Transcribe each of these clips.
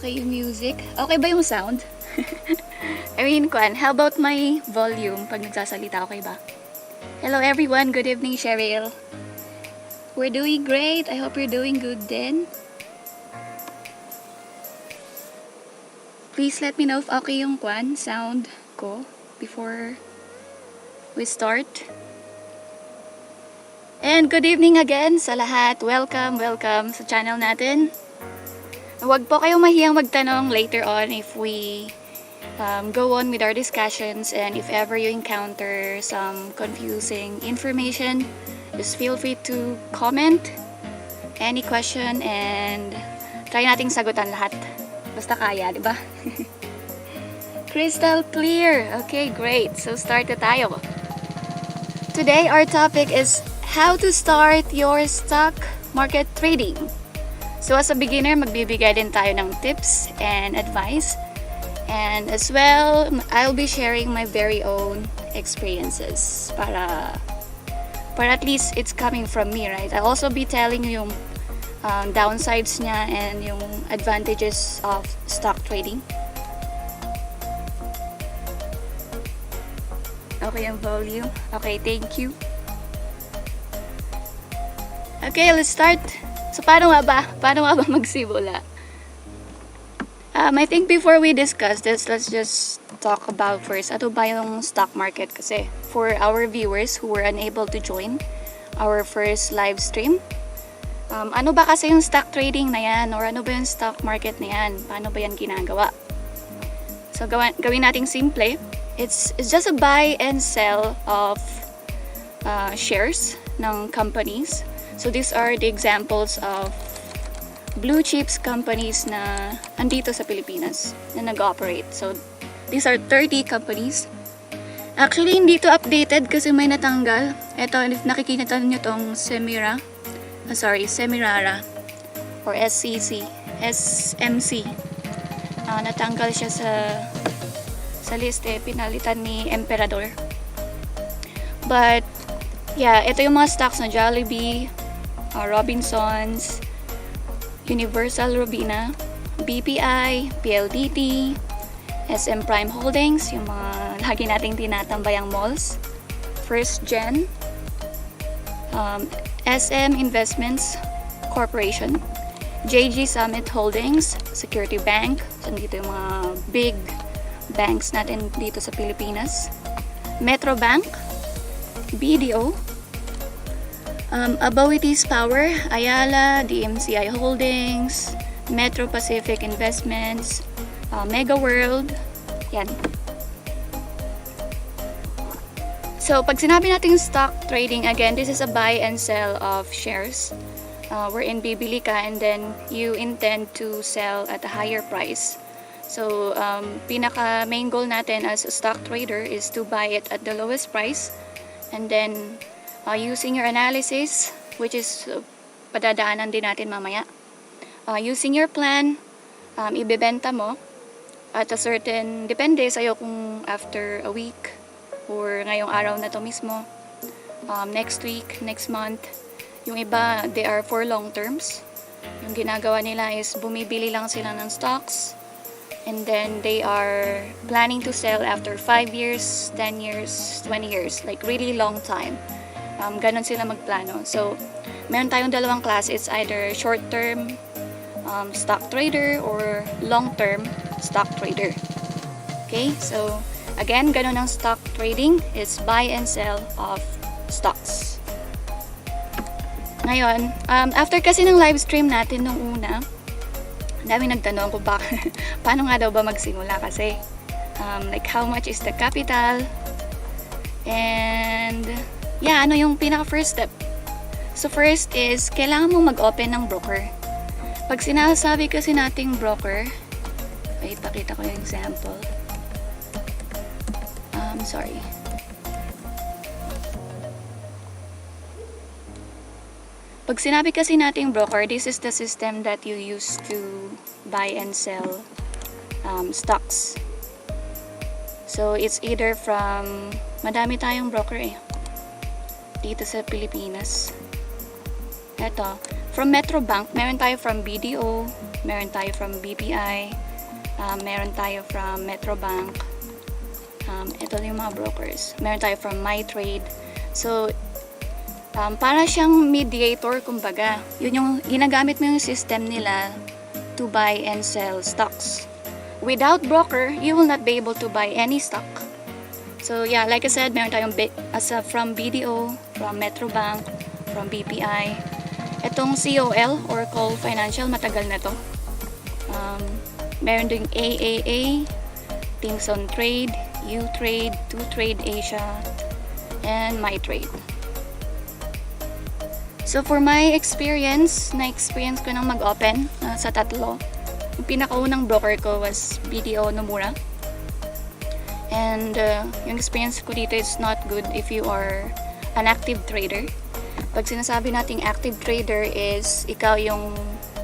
Okay yung music. Okay ba yung sound? I mean, how about my volume pag nagsasalita? Okay ba? Hello everyone, good evening, Cheryl. We're doing great. I hope you're doing good then. Please let me know if okay yung sound ko before we start. And good evening again sa lahat. Welcome sa channel natin. Huwag po kayong mahiyang magtanong later on if we go on with our discussions, and if ever you encounter some confusing information, just feel free to comment any question and try nating sagutan lahat. Basta kaya, di ba? Crystal clear. Okay, great. So start na tayo. Today our topic is how to start your stock market trading. So as a beginner, magbibigay din tayo ng tips and advice. And as well, I'll be sharing my very own experiences para at least it's coming from me, right? I'll also be telling you yung downsides niya and yung advantages of stock trading. Okay yung volume. Okay, thank you. Okay, let's start. So, paano nga ba magsimula? I think before we discuss this, let's just talk about first, ano ba yung stock market? Kasi for our viewers who were unable to join our first live stream, ano ba kasi yung stock trading na yan? Or ano ba yung stock market na yan? Paano ba yan ginagawa? So, gawin nating simple. It's just a buy and sell of shares ng companies. So these are the examples of blue chips companies na andito sa Pilipinas na nag-operate. So these are 30 companies. Actually, hindi to updated kasi may natanggal. Ito, if nakikita nyo itong Semirara or SMC. Natanggal siya sa list, pinalitan ni Emperador. But yeah, ito yung mga stocks na Jollibee, Robinsons, Universal Robina, BPI, PLDT, SM Prime Holdings, yung mga lagi nating tinatambayang malls, First Gen, SM Investments Corporation, JG Summit Holdings, Security Bank, so dito yung mga big banks natin dito sa Pilipinas, Metro Bank, BDO, Aboitiz Power, Ayala, DMCI Holdings, Metro Pacific Investments, Mega World, yan. So, pag sinabi natin stock trading, again, this is a buy and sell of shares. Wherein bibili ka and then you intend to sell at a higher price. So, pinaka main goal natin as a stock trader is to buy it at the lowest price. And then, using your analysis, which is padadaanan din natin mamaya. Using your plan, ibebenta mo at a certain, depende sa'yo kung after a week or ngayong araw na to mismo, next week, next month. Yung iba, they are for long terms. Yung ginagawa nila is bumibili lang sila ng stocks and then they are planning to sell after 5 years, 10 years, 20 years, like really long time. Ganon sila magplano. So, meron tayong dalawang klase. It's either short-term stock trader or long-term stock trader. Okay? So, again, ganon ang stock trading. It's buy and sell of stocks. Ngayon, after kasi ng live stream natin nung una, dami nagtanong kung paano nga daw ba magsimula kasi like how much is the capital and yeah, ano yung pinaka first step. So first is kailangan mo mag-open ng broker. Pag sinasabi kasi nating broker, wait, pakita ko yung example. Sorry. Pag sinabi kasi nating broker, this is the system that you use to buy and sell stocks. So, it's either from, madami tayong broker dito sa Pilipinas. Eto, from Metro Bank, meron tayo from BDO, meron tayo from BPI, meron tayo from Metrobank, ito yung mga brokers. Meron tayo from MyTrade. So, para siyang mediator, kumbaga. Yun yung ginagamit mo yung system nila to buy and sell stocks. Without broker, you will not be able to buy any stock. So yeah, like I said, meron tayong from BDO, from Metrobank, from BPI. Itong COL or Call Financial, matagal na to. Meron ding AAA, Things on Trade, U-Trade, 2Trade Asia, and MyTrade. So for my experience, na-experience ko nang mag-open sa tatlo. Yung pinakaunang broker ko was BDO Nomura. And yung experience ko dito is not good if you are an active trader. Pag sinasabi nating active trader is ikaw yung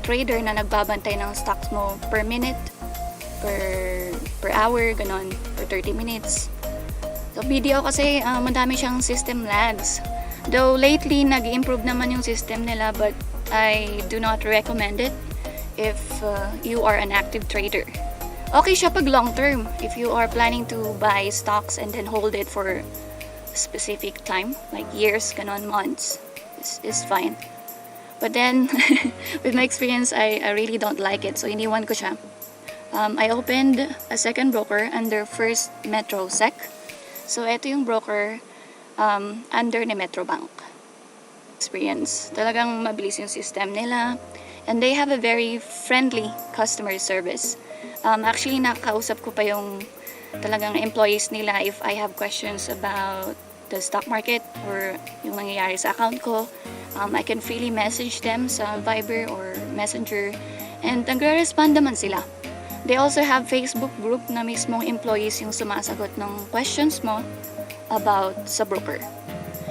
trader na nagbabantay ng stocks mo per minute, per hour, ganon, per 30 minutes. So BDO kasi madami siyang system lags. Though lately nag-improve naman yung system nila, but I do not recommend it if you are an active trader. Okay siya pag long term. If you are planning to buy stocks and then hold it for specific time, like years, ganon, months, is fine. But then, with my experience, I really don't like it. So, iniwan ko siya. I opened a second broker under First Metro Sec. So, ito yung broker under ni Metrobank. Experience. Talagang mabilis yung system nila. And they have a very friendly customer service. Actually, nakakausap ko pa yung talagang employees nila if I have questions about the stock market or yung nangyayari sa account ko. I can freely message them sa Viber or Messenger and nagre-respond naman sila. They also have Facebook group na mismong employees yung sumasagot ng questions mo about sa broker.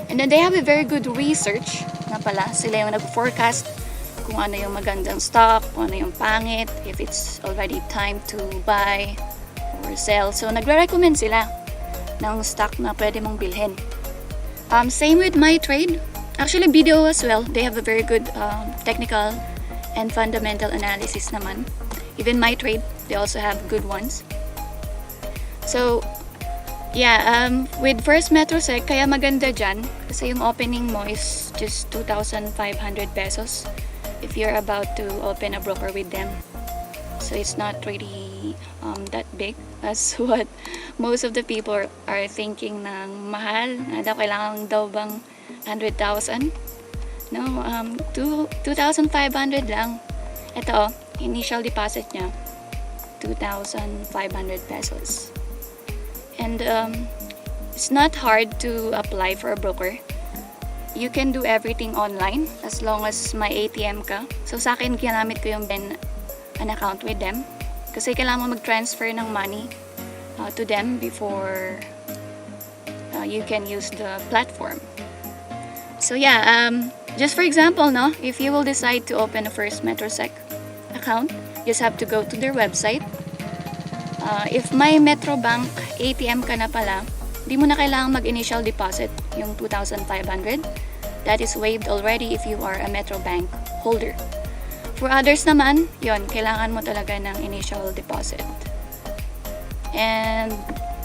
And then they have a very good research na pala. Sila yung nag-forecast kung ano yung magandang stock, kung ano yung pangit, if it's already time to buy or sell. So, nagre-recommend sila ng stock na pwede mong bilhin. Same with MyTrade. Actually, BDO as well. They have a very good technical and fundamental analysis naman. Even MyTrade, they also have good ones. So, yeah, with First Metro Sec, kaya maganda dyan kasi yung opening mo is just 2,500 pesos if you're about to open a broker with them. So it's not really that big as what most of the people are thinking ng mahal. Kailangan daw bang 100,000? No, 2,500 lang. Ito, initial deposit niya, 2,500 pesos. And it's not hard to apply for a broker. You can do everything online as long as may ATM ka. So sa akin, ginamit ko yung an account with them. Kasi kailangan mo mag-transfer ng money to them before you can use the platform. So yeah, just for example, no, if you will decide to open a First Metrosec account, you just have to go to their website. If may Metrobank ATM ka na pala, di mo na kailangang mag-initial deposit yung 2,500. That is waived already if you are a Metrobank holder. For others naman, yon, kailangan mo talaga ng initial deposit. And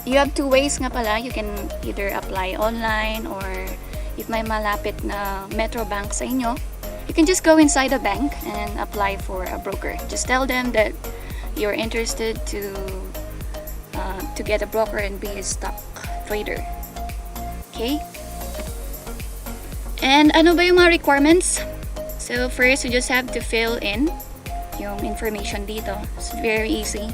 you have two ways nga pala. You can either apply online or if may malapit na Metrobank sa inyo, you can just go inside a bank and apply for a broker. Just tell them that you're interested to get a broker and be a stock trader. Okay? And ano ba yung mga requirements? So first, you just have to fill in yung information dito. It's very easy.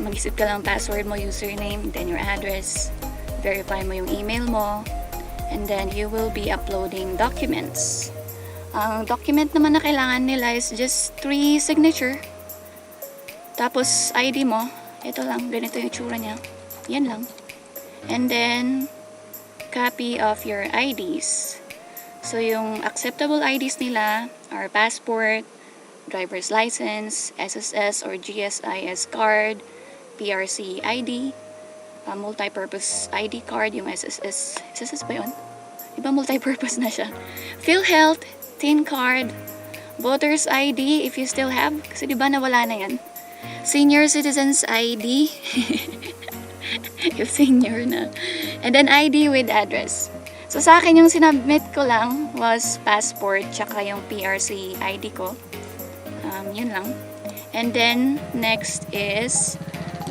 Mag-isip ka lang password mo, username, then your address. Verify mo yung email mo. And then you will be uploading documents. Ang document naman na kailangan nila is just 3 signature. Tapos ID mo, ito lang, ganito yung tsura niya. Yan lang. And then, copy of your IDs. So, yung acceptable IDs nila are passport, driver's license, SSS or GSIS card, PRC ID, multi-purpose ID card, yung SSS. SSS ba yun? Iba multi-purpose na siya. PhilHealth, TIN card, Voters ID if you still have. Kasi di ba nawala na yan. Senior citizens ID. If senior na. And then ID with address. So sa akin yung sinubmit ko lang was passport tsaka yung PRC ID ko. Yun lang. And then next is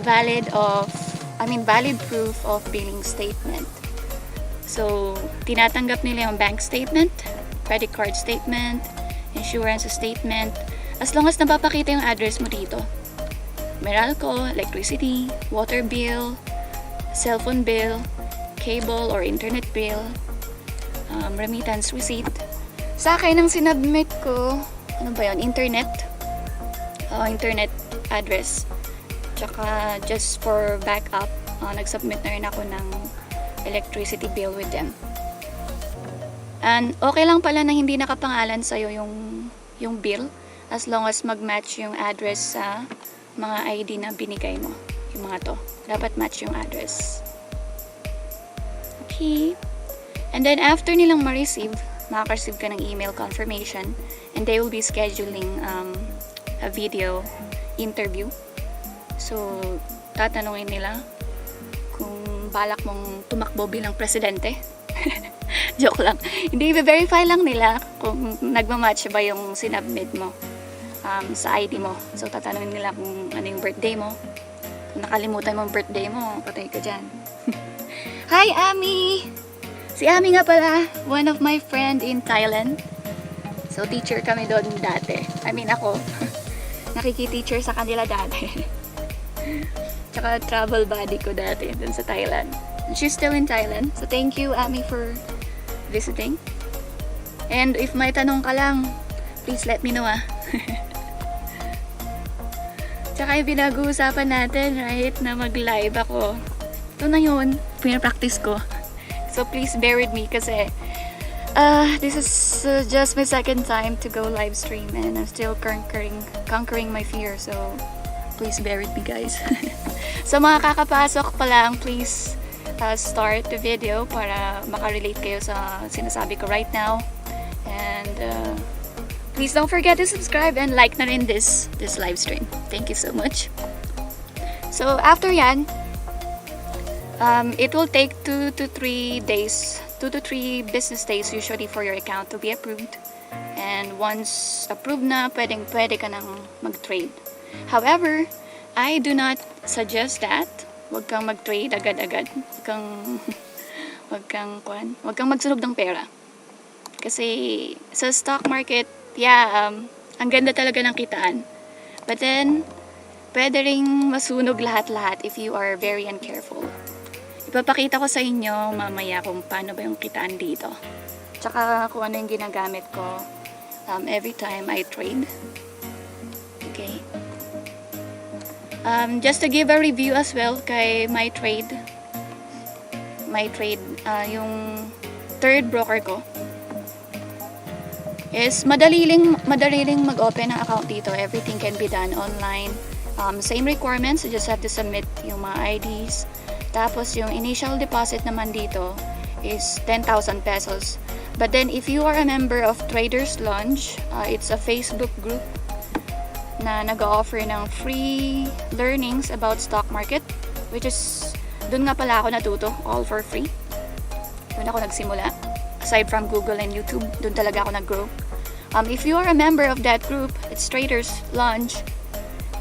valid proof of billing statement. So tinatanggap nila yung bank statement, credit card statement, insurance statement, as long as napapakita yung address mo dito. Meralco, electricity, water bill, cellphone bill, cable or internet bill, remittance receipt. Sa akin, ang sinubmit ko, ano ba yun? Internet address. Tsaka just for backup, nag-submit na rin ako ng electricity bill with them. And okay lang pala na hindi nakapangalan sa'yo yung bill as long as mag-match yung address sa mga ID na binigay mo. Yung mga to. Dapat match yung address. Okay. And then after nilang ma-receive, makaka-receive ka ng email confirmation and they will be scheduling a video interview. So, tatanungin nila kung balak mong tumakbo bilang presidente. Joke lang. Hindi, i-verify lang nila kung nagmamatch ba yung sinubmit mo sa ID mo. So, tatanungin nila kung ano yung birthday mo. Kung nakalimutan mo yung birthday mo, patay ka dyan. Hi, Ami! Si Ami nga pala, one of my friend in Thailand. So, teacher kami doon dati. Ako. Nakiki-teacher sa kanila dati. Tsaka travel buddy ko dati doon sa Thailand. And she's still in Thailand. So, thank you, Ami, for visiting. And if may tanong ka lang, please let me know, Tsaka yung pinag-uusapan natin, right, na mag-live ako. Ito na yun, pinapractice ko. So please bear with me kasi this is just my second time to go live stream and I'm still conquering my fear. So please bear with me, guys. So mga kakapasok pa lang, please start the video para makarelate kayo sa sinasabi ko right now. And please don't forget to subscribe and like na rin this live stream. Thank you so much. So after yan, it will take 2 to 3 business days usually for your account to be approved. And once approved na, pwede ka nang mag-trade. However, I do not suggest that. Huwag kang mag-trade agad-agad. Huwag kang magsunog ng pera. Kasi sa stock market, ang ganda talaga ng kitaan. But then, pwede ring masunog lahat-lahat if you are very uncareful. Ipapakita ko sa inyo mamaya kung paano ba yung kitaan dito. Tsaka kung ano yung ginagamit ko every time I trade. Okay. Just to give a review as well kay my trade, yung third broker ko, is madaliling mag-open ng account dito. Everything can be done online. Same requirements, you just have to submit yung mga IDs. Tapos yung initial deposit naman dito is 10,000 pesos. But then if you are a member of Traders Lounge, it's a Facebook group na nag-offer ng free learnings about stock market, which is doon nga pala ako natuto, all for free. Doon ako nagsimula. Aside from Google and YouTube, doon talaga ako nag-grow. If you are a member of that group, it's Traders Lounge,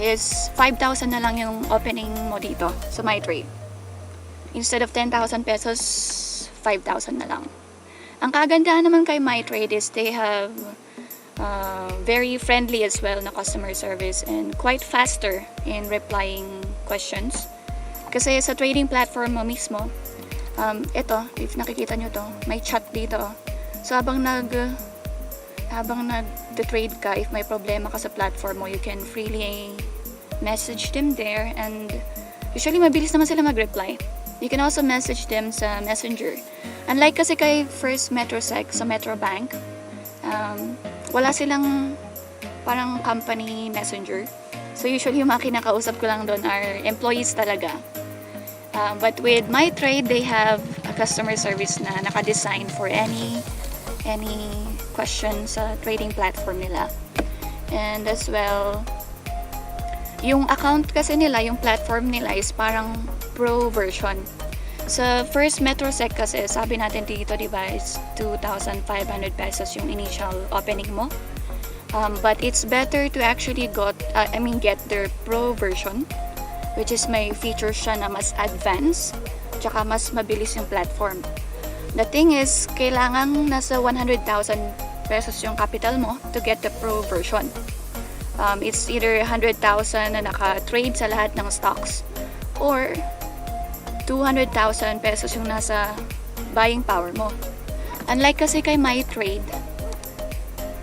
is 5,000 na lang yung opening mo dito sa my trade. Instead of 10,000 pesos, 5,000 na lang. Ang kagandahan naman kay my trade is they have very friendly as well na customer service and quite faster in replying questions. Kasi sa trading platform mo mismo, ito, if nakikita nyo to, may chat dito. So habang nag-trade ka, if may problema ka sa platform mo, you can freely message them there and usually mabilis naman sila mag-reply. You can also message them sa Messenger. Unlike kasi kay First Metrosec sa Metro Bank, wala silang parang company messenger. So usually yung mga kinakausap ko lang doon are employees talaga. But with my trade, they have a customer service na naka-design for any question sa trading platform nila. And as well, yung account kasi nila, yung platform nila is parang pro version. Sa first Metrosec kasi, sabi natin dito, diba, is 2,500 pesos yung initial opening mo. But it's better to actually get their pro version, which is may features siya na mas advanced, tsaka mas mabilis yung platform. The thing is, kailangan nasa 100,000 pesos yung capital mo to get the pro version. It's either 100,000 na naka-trade sa lahat ng stocks or 200,000 pesos yung nasa buying power mo. Unlike kasi kay MyTrade,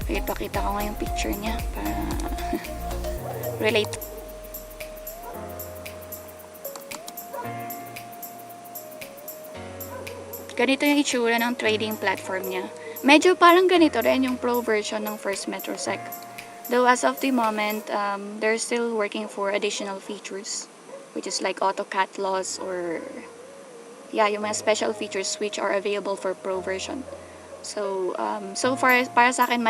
ipakita ko nga yung picture niya para relate. Ganito yung itsura ng trading platform niya. Medyo parang ganito rin yung pro version ng first Metrosec. Though as of the moment, they're still working for additional features, which is like auto cat loss or yung mga special features which are available for pro version. So, so far, para sa akin,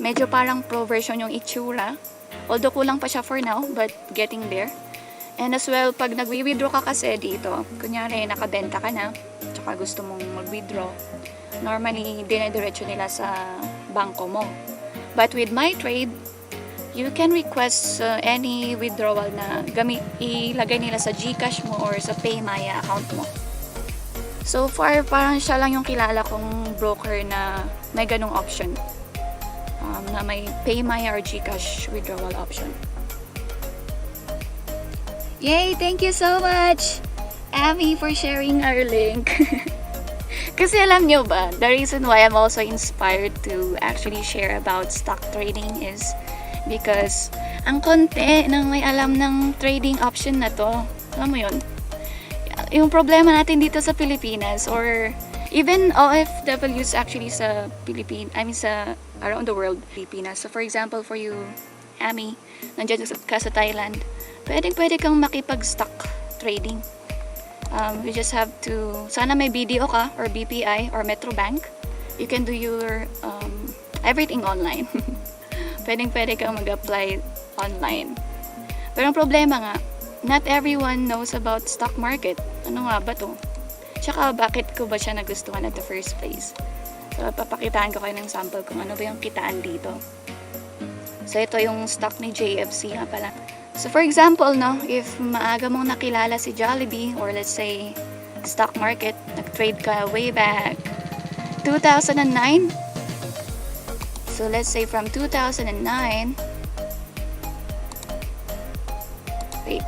medyo parang pro version yung itsura. Although kulang pa siya for now, but getting there. And as well, pag nag-withdraw ka kasi dito, kunyari nakabenta ka na, tsaka gusto mong mag-withdraw, normally, dinediretso nila sa bangko mo. But with MyTrade, you can request any withdrawal na ilagay nila sa GCash mo or sa PayMaya account mo. So far, parang siya lang yung kilala kong broker na may ganong option. Na may PayMaya or GCash withdrawal option. Yay! Thank you so much, Abby, for sharing our link. Kasi alam nyo ba, the reason why I'm also inspired to actually share about stock trading is because ang konti ng may alam ng trading option na to. Alam mo yun? Yung problema natin dito sa Pilipinas or even OFWs actually sa sa around the world, Pilipinas. So for example, for you, Amy, nandiyan ka sa Thailand, pwede kang makipag-stock trading. You just have to, sana may BDO ka or BPI or Metro Bank. You can do your everything online. Pwede kang mag-apply online. Pero ang problema nga, not everyone knows about stock market. Ano nga ba to? Tsaka bakit ko ba siya nagustuhan at the first place? So papakitaan ko kayo ng sample kung ano ba yung kitaan dito. So ito yung stock ni JFC nga pala. So for example, no, if maaga mong nakilala si Jollibee or let's say stock market, nag-trade ka way back 2009. So let's say from 2009, wait.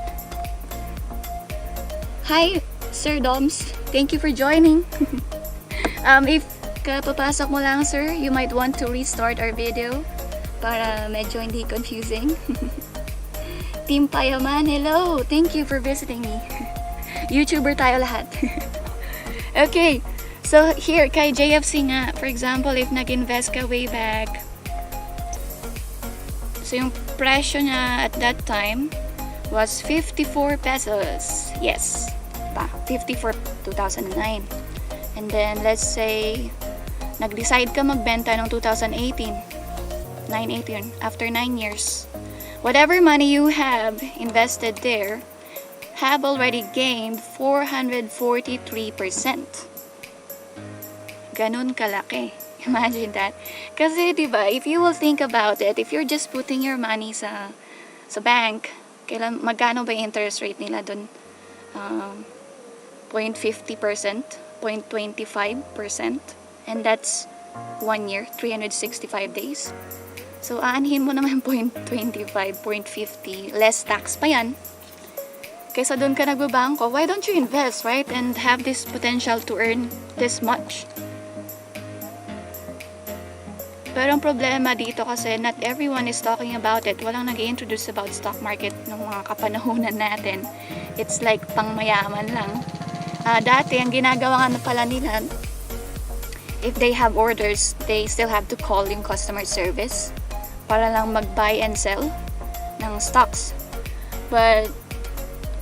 Hi, Sir Doms. Thank you for joining. If kapapasok mo lang, sir, you might want to restart our video para medyo hindi confusing. Team Payaman, hello! Thank you for visiting me. YouTuber tayo lahat. Okay, so here kay JFC nga, for example, if nag-invest ka way back, so yung presyo niya at that time was 54 pesos. Yes, 54 2009. And then let's say nag-decide ka magbenta noong 2018. 9-8 yun, after 9 years. Whatever money you have invested there have already gained 443%. Ganun kalaki. Imagine that. Kasi diba, if you will think about it, if you're just putting your money sa bank, magkano ba yung interest rate nila dun? 0.50%, 0.25%, and that's 1 year, 365 days. So, aanhin mo naman 0.25, 0.50, less tax pa yan. Kaysa doon ka nagbabangko, why don't you invest, right? And have this potential to earn this much. Pero ang problema dito kasi not everyone is talking about it. Walang nag-i-introduce about stock market ng mga kapanahunan natin. It's like pangmayaman lang. Dati, ang ginagawa nga na pala nila, if they have orders, they still have to call yung customer service para lang mag-buy and sell ng stocks. But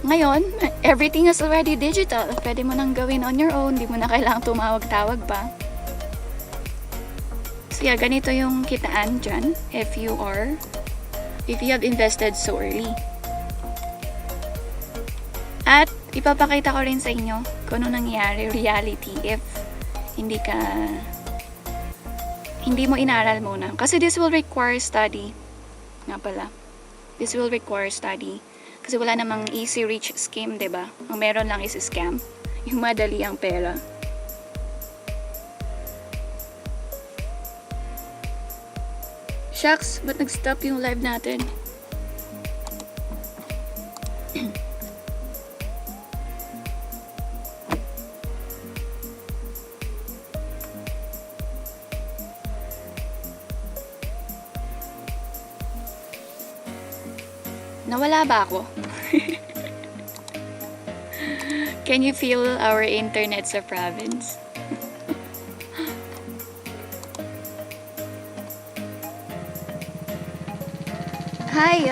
ngayon, everything is already digital. Pwede mo nang gawin on your own. Di mo na kailangang tumawag-tawag pa. So yeah, ganito yung kitaan dyan if you have invested so early. At ipapakita ko rin sa inyo kung ano nangyari reality if hindi mo inaral muna. Kasi this will require study. Nga pala. This will require study. Kasi wala namang easy rich scheme, 'di ba? Ang meron lang is scam. Yung madali ang pera. Shucks, ba't nag-stop yung live natin? Nawala ba ako? Can you feel our internet sa province? Hi,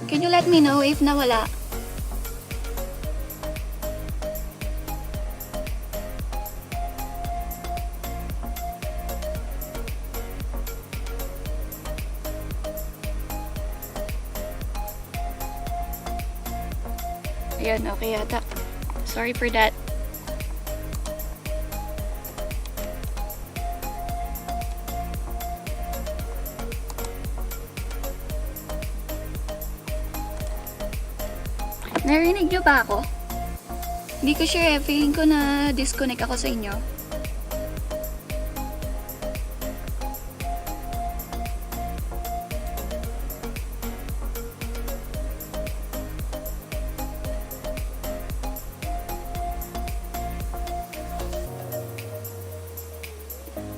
can you let me know if nawala? Ayan, okay yata. Sorry for that. Narinig nyo ba ako? Hindi ko sure, feeling ko na disconnect ako sa inyo.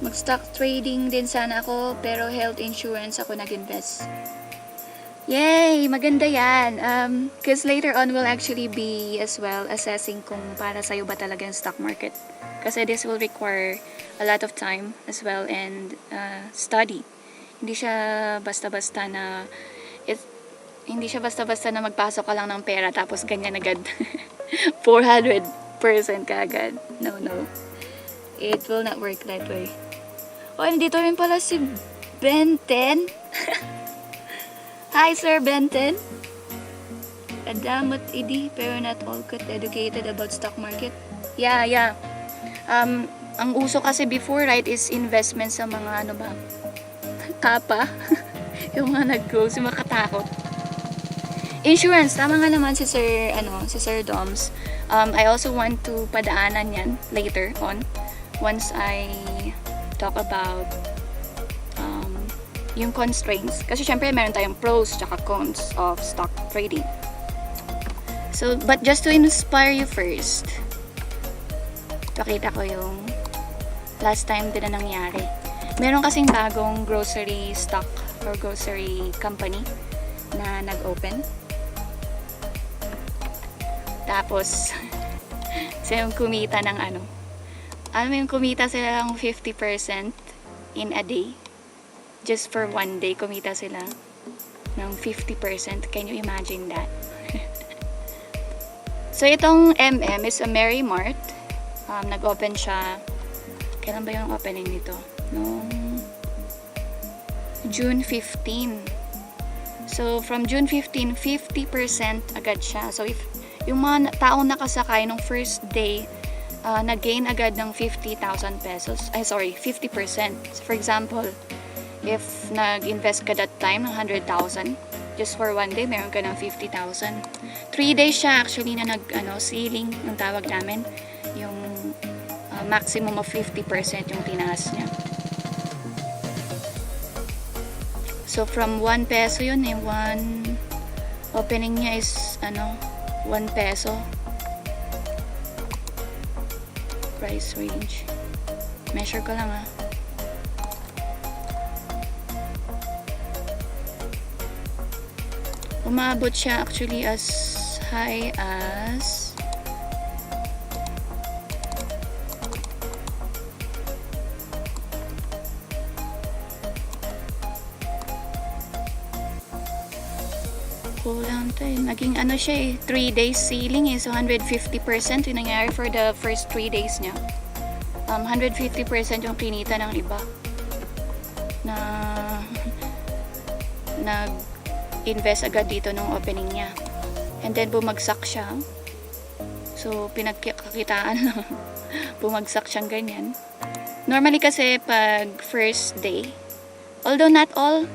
Mag-stock trading din sana ako, pero health insurance ako nag-invest. Yay! Maganda yan. Because later on, we'll actually be as well assessing kung para sa'yo ba talaga yung stock market. Kasi this will require a lot of time as well and study. Hindi siya basta-basta na magpasok ka lang ng pera tapos ganyan agad. 400% ka agad. No. It will not work that way. Oh, nandito rin pala si Benten. Hi, Sir Benten. Adamot idi, pero not all got educated about stock market. Yeah. Ang uso kasi before, right, is investment sa mga ano ba? Kapa. Yung mga nag-close, yung makatakot. Insurance, tama nga naman si Sir Doms. I also want to padaanan yan later on once I talk about yung constraints. Kasi syempre meron tayong pros tsaka cons of stock trading. So, but just to inspire you first, pakita ko yung last time din na nangyari. Meron kasing bagong grocery stock or grocery company na nag-open. Tapos, silang kumita ng kumita sila ng 50% in a day. Just for one day, kumita sila ng 50%. Can you imagine that? So, itong is a Mary Mart. Nag-open siya. Kailan ba yung opening nito? Noong June 15. So, from June 15, 50% agad siya. So, if yung mga taong nakasakay nung first day, nag-gain agad ng 50,000 pesos. 50%. So, for example, if nag-invest ka that time ng 100,000, just for one day, meron ka ng 50,000. 3 days siya actually na ceiling, yung tawag namin. Yung maximum of 50% yung tinaas niya. So, from 1 peso yun, opening niya is, 1 peso. Price range. Measure ko lang Umabot siya actually as high as kulang tayo. Naging siya 3 days ceiling so 150% yung nangyari for the first 3 days niya. 150% yung kinita ng iba. na nag-invest agad dito nung opening niya. And then bumagsak siya. So pinagkakitaan lang. Bumagsak siyang ganyan. Normally kasi pag first day, although not all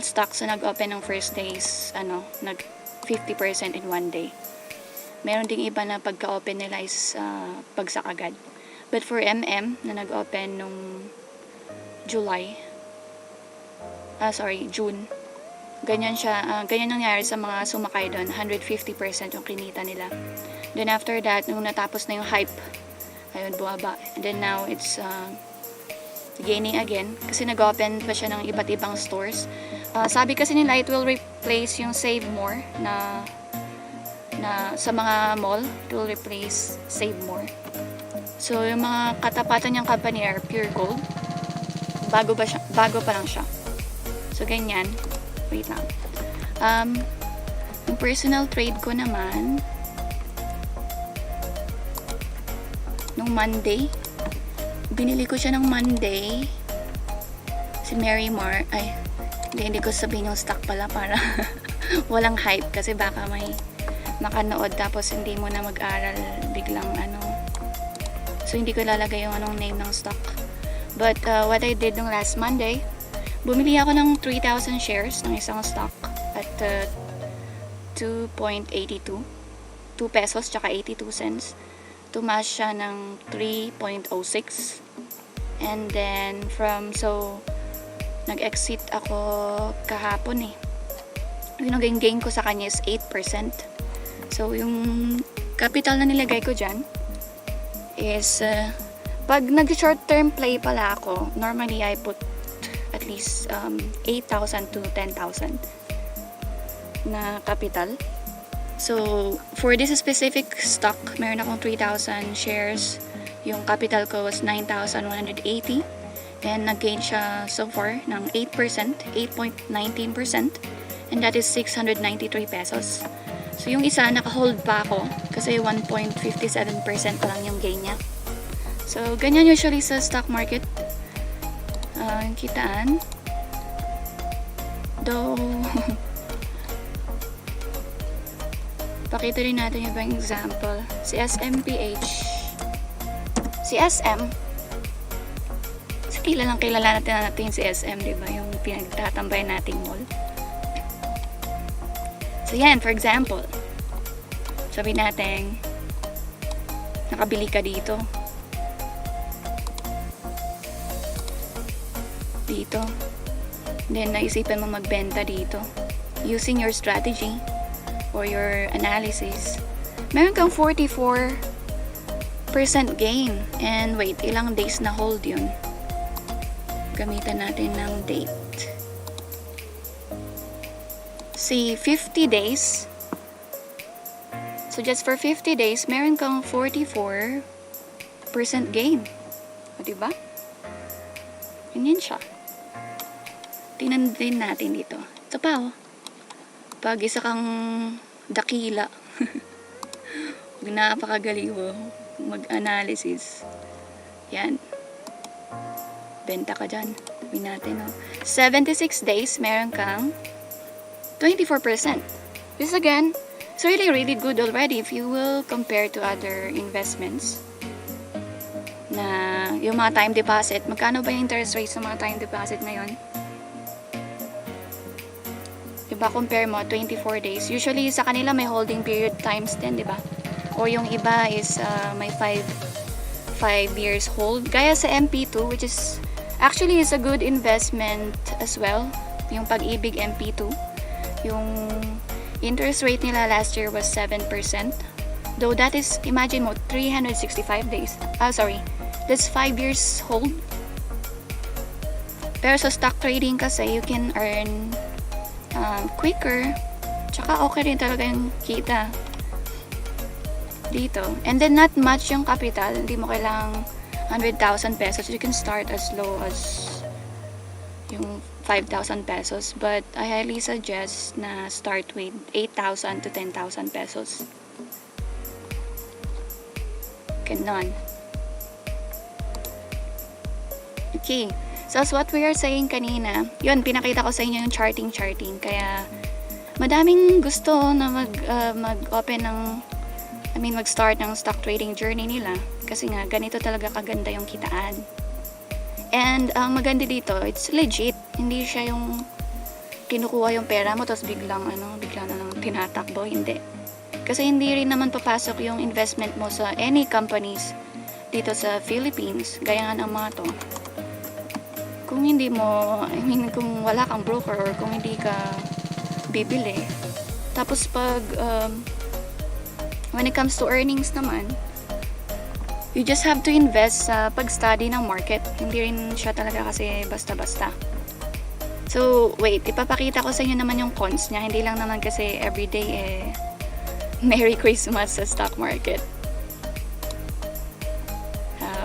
stocks na nag-open ng first days, nag 50% in one day. Meron ding iba na pagka-open nila is bagsak agad. But for MM na nag-open nung June, ganyan siya, ganyan nangyari sa mga sumakay doon, 150% yung kinita nila. Then after that, nung natapos na yung hype, ayun, bumaba. And then now, it's gaining again, kasi nag-open pa siya ng iba't ibang stores. Sabi kasi nila, it will replace yung Save More na sa mga mall, it will replace Save More. So, yung mga katapatan niyang company are Pure Gold. Bago pa lang siya. So, ganyan. Wait lang. Yung personal trade ko naman, nung Monday, binili ko siya ng Monday. Si Mary Mar, hindi ko sabihin yung stock pala para walang hype, kasi baka may makanood tapos hindi mo na mag-aral biglang so hindi ko lalagay yung name ng stock. But what I did nung last Monday, bumili ako ng 3,000 shares ng isang stock at 2.82, 2 pesos tsaka 82 cents. Tumaas siya ng 3.06. And then nag-exit ako kahapon eh. Yung gain ko sa kanya is 8%. So yung capital na nilagay ko dyan is pag nag-short term play pala ako, normally I put at least 8,000 to 10,000 na capital. So for this specific stock, meron akong 3,000 shares. Yung capital ko was 9,180 and nag-gain siya so far ng 8%, 8.19%, and that is 693 pesos. So yung isa, naka-hold pa ako kasi 1.57% pa lang yung gain niya. So ganyan usually sa stock market. Yung kitaan. Though, pakita rin natin yung ibang example. Si SMPH. Si SM. So, kilala natin si SM, diba? Yung pinagtatambay nating mall. So, yan, for example. Sabi natin, nakabili ka dito. Then, naisipan mo magbenta dito. Using your strategy or your analysis. Meron kang 44% gain. And wait, ilang days na hold yun? Gamitan natin ng date. See, 50 days. So, just for 50 days, meron kang 44% gain. O, diba? Ganyan siya. Tingnan din natin dito. Ito pa, oh. Pag isa kang dakila, napakagaling mo mag-analysis. Yan. Benta ka dyan. Sabihin natin, oh. 76 days, meron kang 24%. This again, it's really, really good already if you will compare to other investments. Na yung mga time deposit, magkano ba yung interest rates ng mga time deposit ngayon? Diba, compare mo, 24 days. Usually, sa kanila may holding period times 10, diba? Or yung iba is may 5 years hold. Gaya sa MP2, which is actually is a good investment as well. Yung Pag-ibig MP2. Yung interest rate nila last year was 7%. Though that is, imagine mo, 365 days. That's 5 years hold. Pero sa stock trading kasi, you can earn quicker. Tsaka okay rin talaga yung kita dito. And then not much yung capital. Hindi mo kailangang 100,000 pesos. You can start as low as yung 5,000 pesos. But I highly suggest na start with 8,000 to 10,000 pesos. Ganon. Okay. So as what we are saying kanina, yun, pinakita ko sa inyo yung charting. Kaya madaming gusto na mag-open ng, mag-start ng stock trading journey nila. Kasi nga, ganito talaga kaganda yung kitaan. And ang maganda dito, it's legit. Hindi siya yung kinukuha yung pera mo, tapos bigla na lang tinatakbo. Hindi. Kasi hindi rin naman papasok yung investment mo sa any companies dito sa Philippines. Gaya nga ng mga to. Kung hindi mo, kung wala kang broker or kung hindi ka bibili. Tapos when it comes to earnings naman, you just have to invest sa pag-study ng market. Hindi rin siya talaga kasi basta-basta. So, wait, ipapakita ko sa inyo naman yung cons niya. Hindi lang naman kasi everyday Merry Christmas sa stock market.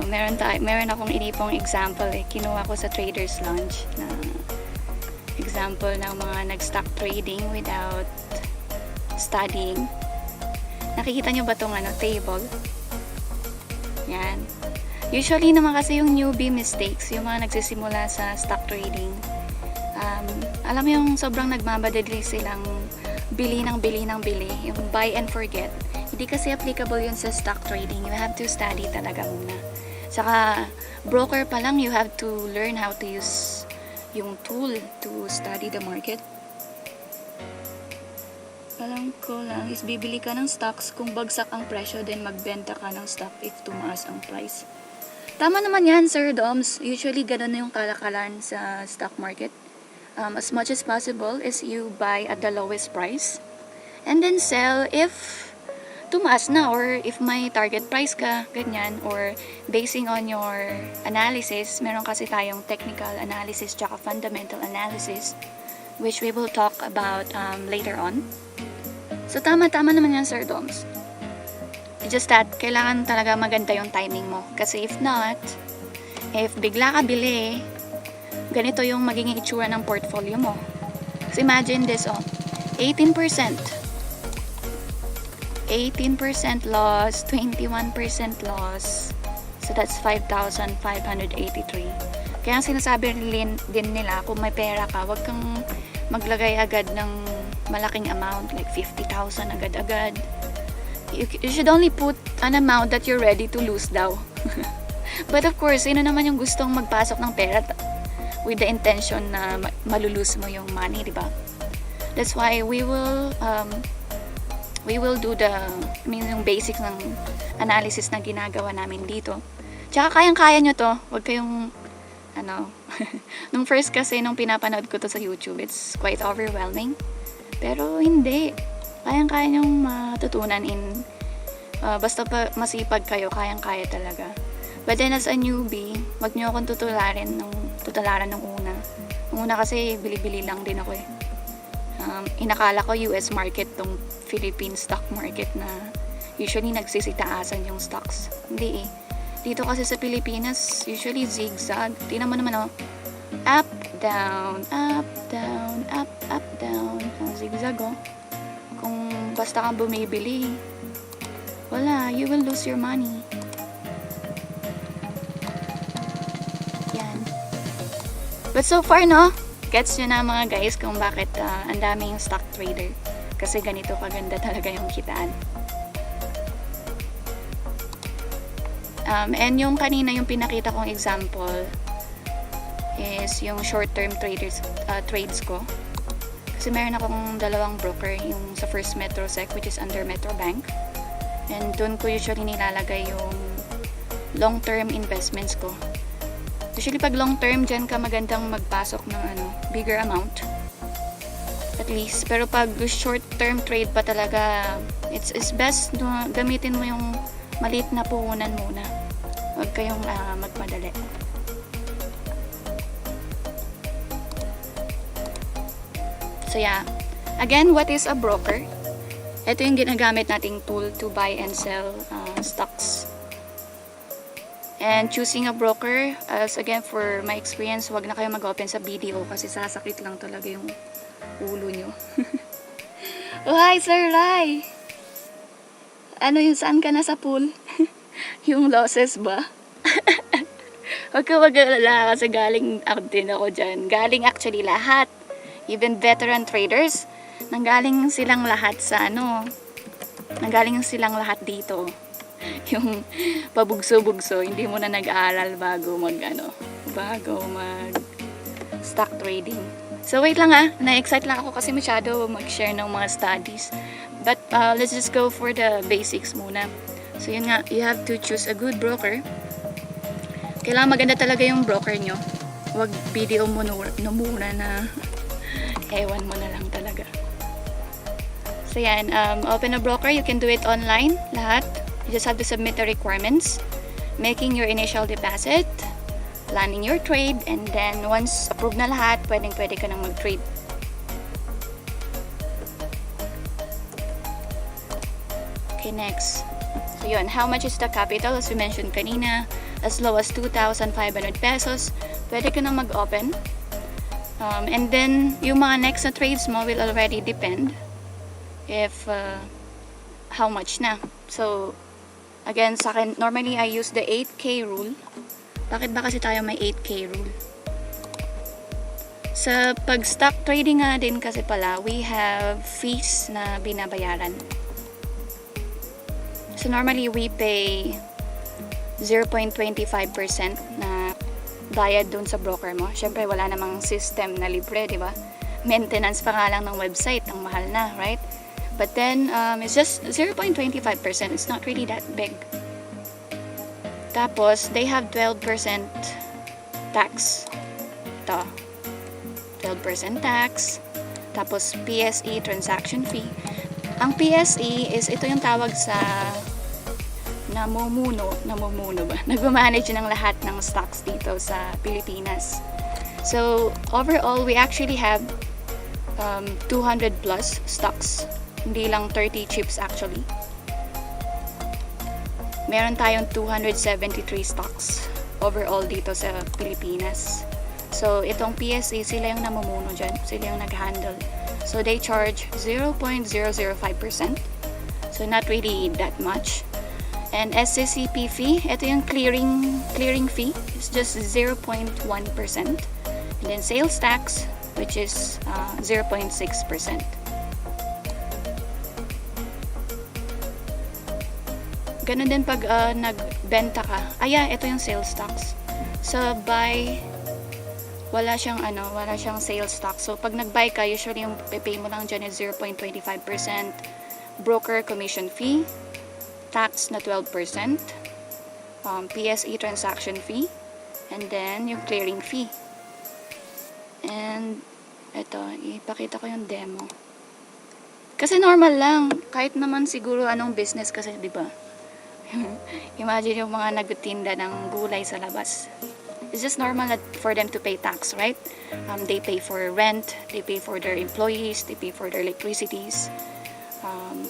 Meron akong inipong example kinuha ko sa Trader's Lounge na example ng mga nag-stock trading without studying. Nakikita nyo ba itong table? Yan. Usually naman kasi yung newbie mistakes, yung mga nagsisimula sa stock trading, alam mo yung sobrang nagmamadali silang bili, yung buy and forget. Hindi kasi applicable yun sa stock trading. You have to study talaga muna. Saka, broker pa lang, you have to learn how to use yung tool to study the market. Alam ko lang is bibili ka ng stocks kung bagsak ang presyo, then magbenta ka ng stock if tumaas ang price. Tama naman yan, Sir Doms. Usually, ganun na yung kalakalan sa stock market. As much as possible is you buy at the lowest price and then sell if tumaas na, or if may target price ka, ganyan, or basing on your analysis. Meron kasi tayong technical analysis tsaka fundamental analysis, which we will talk about later on. So tama naman yan, Sir Doms. It's just that kailangan talaga maganda yung timing mo, kasi if not, if bigla ka bili, ganito yung magiging itsura ng portfolio mo. So imagine this, 18% loss, 21% loss. So that's 5,583. Kaya ang sinasabi din nila, kung may pera ka, wag kang maglagay agad ng malaking amount, like 50,000 agad-agad. You should only put an amount that you're ready to lose daw. But of course, sino naman yung gustong magpasok ng pera with the intention na malulose mo yung money, di ba? That's why we will do yung basics ng analysis na ginagawa namin dito. Tsaka kayang-kaya nyo to. Huwag kayong, nung first kasi, nung pinapanood ko to sa YouTube, it's quite overwhelming. Pero hindi. Kayang-kaya nyong matutunan basta pa masipag kayo, kayang-kaya talaga. But then as a newbie, wag nyo akong tutularan ng una. Nung una kasi, bili-bili lang din ako inakala ko US market tong Philippine stock market na usually nagsisitaasan yung stocks. Hindi Dito kasi sa Pilipinas, usually zigzag. Tingnan mo naman up, down, up, down, up, up, down. Zigzag Kung basta kang bumibili, wala, you will lose your money. Yan. But so far, gets nyo na mga guys kung bakit ang daming stock trader. Kasi ganito kaganda talaga yung kitaan. And yung kanina yung pinakita kong example is yung short-term trades ko. Kasi meron akong dalawang broker, yung sa First Metro Sec, which is under Metro Bank. And doon ko usually nilalagay yung long-term investments ko. Usually pag long term, dyan ka magandang magpasok ng bigger amount. At least. Pero pag short term trade pa talaga, it's best gamitin mo yung maliit na puhunan muna. Huwag kayong magmadali. So yeah. Again, what is a broker? Ito yung ginagamit nating tool to buy and sell stocks. And choosing a broker, as again, for my experience, wag na kayo mag-open sa BDO kasi sasakit lang talaga yung ulo nyo. Oh, hi, Sir Rai! Saan ka na sa pool? Yung losses ba? Huwag ka mag-alala kasi galing din ako dyan. Galing actually lahat. Even veteran traders, nanggaling silang lahat sa nanggaling silang lahat dito. Yung pabugso-bugso, hindi mo na nag-aaral bago mag stock trading. So wait lang na-excite lang ako kasi masyado mag-share ng mga studies. But let's just go for the basics muna. So yun nga, you have to choose a good broker. Kailangan maganda talaga yung broker nyo. Huwag video mo muna na ewan mo na lang talaga. So yan, open a broker. You can do it online, lahat. You just have to submit the requirements, making your initial deposit, planning your trade, and then once approved na lahat, pwede ka nang mag-trade. Okay, next. So yun, how much is the capital? As we mentioned kanina, as low as 2,500 pesos, pwede ka nang mag-open. And then, yung mga next na trades mo will already depend if how much na. So, again, sa akin, normally I use the 8K rule. Bakit ba kasi tayo may 8K rule? Sa pag-stock trading nga din kasi pala, we have fees na binabayaran. So normally we pay 0.25% na bayad dun sa broker mo. Syempre wala namang system na libre, di ba? Maintenance pa nga lang ng website, ang mahal na, right? But then, it's just 0.25%. It's not really that big. Tapos, they have 12% tax. Ito. 12% tax. Tapos, PSE, transaction fee. Ang PSE is, ito yung tawag sa namumuno ba? Nagmamanage ng lahat ng stocks dito sa Pilipinas. So, overall, we actually have 200 plus stocks. Hindi lang 30 chips actually. Meron tayong 273 stocks overall dito sa Pilipinas. So, itong PSA, sila yung namumuno dyan. Sila yung nag-handle. So, they charge 0.005%. So, not really that much. And SCCP fee, ito yung clearing fee. It's just 0.1%. And then sales tax, which is 0.6%. Ganun din pag nagbenta ka. Ito yung sales tax. So, buy, wala siyang sales tax. So, pag nag-buy ka, usually yung pay mo lang dyan is 0.25%. Broker commission fee, tax na 12%, PSE transaction fee, and then yung clearing fee. And, ito, ipakita ko yung demo. Kasi normal lang. Kahit naman siguro anong business kasi, di ba? Imagine yung mga nagtitinda ng gulay sa labas. It's just normal for them to pay tax, right? They pay for rent, they pay for their employees, they pay for their electricities.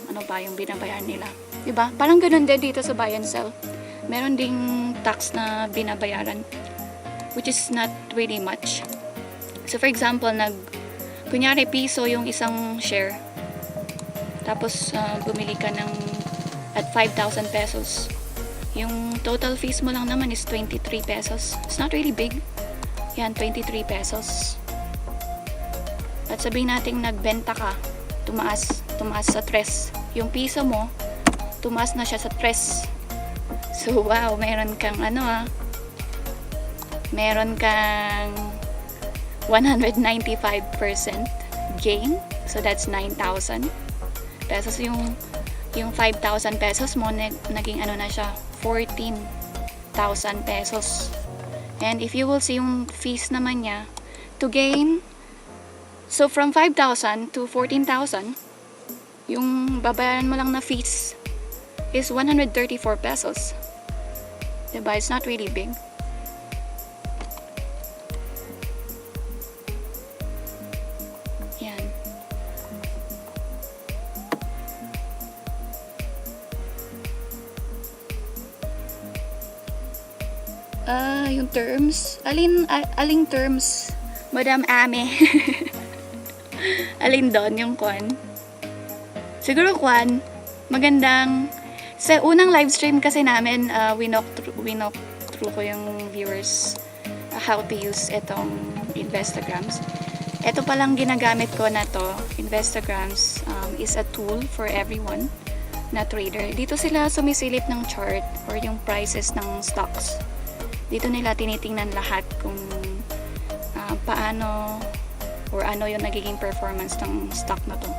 Ano ba yung binabayaran nila? Diba? Parang ganun din dito sa buy and sell. Meron ding tax na binabayaran, which is not really much. So for example, kunyari piso yung isang share, tapos bumili ka at 5,000 pesos. Yung total fees mo lang naman is 23 pesos. It's not really big. Yan, 23 pesos. At sabihin natin nagbenta ka, tumaas sa 3. Yung piso mo, tumaas na siya sa 3. So, wow, meron kang meron kang 195% gain. So, that's 9,000 pesos. Yung 5,000 pesos mo, naging na siya, 14,000 pesos. And if you will see yung fees naman niya, to gain, so from 5,000 to 14,000, yung babayaran mo lang na fees is 134 pesos. Diba? It's not really big. Yan. Yung terms. Aling terms, Madam Ame? Alin doon yung kwan? Siguro magandang, sa unang live stream kasi namin, we knock ituturo ko yung viewers how to use itong investagrams. Ito palang ginagamit ko na to, investagrams, is a tool for everyone na trader. Dito sila sumisilip ng chart or yung prices ng stocks. Dito nila tinitingnan lahat kung paano or ano yung nagiging performance ng stock na to.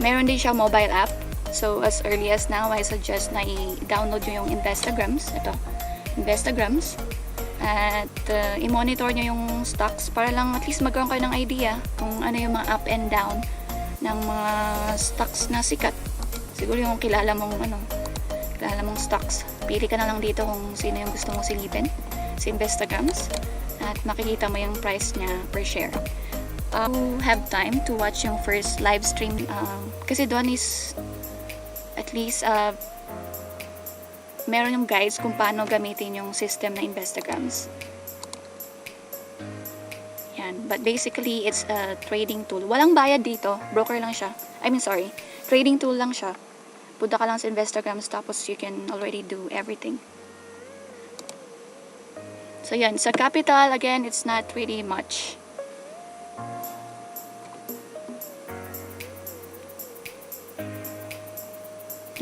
Meron din siya mobile app. So as early as now, I suggest na i-download nyo yung investagrams. Ito, investagrams. At i-monitor nyo yung stocks para lang at least magkaroon kayo ng idea kung ano yung mga up and down ng mga stocks na sikat. Siguro yung kilala mong stocks. Pili ka na lang dito kung sino yung gusto mong silipin sa investagrams at makikita mo yung price niya per share. You have time to watch yung first live stream kasi doon is at least meron yung guides kung paano gamitin yung system na investagrams. Yan. But basically, it's a trading tool. Walang bayad dito. Broker lang siya. Trading tool lang siya. Punta ka lang sa investagrams tapos you can already do everything. So yan. Sa capital, again, it's not really much.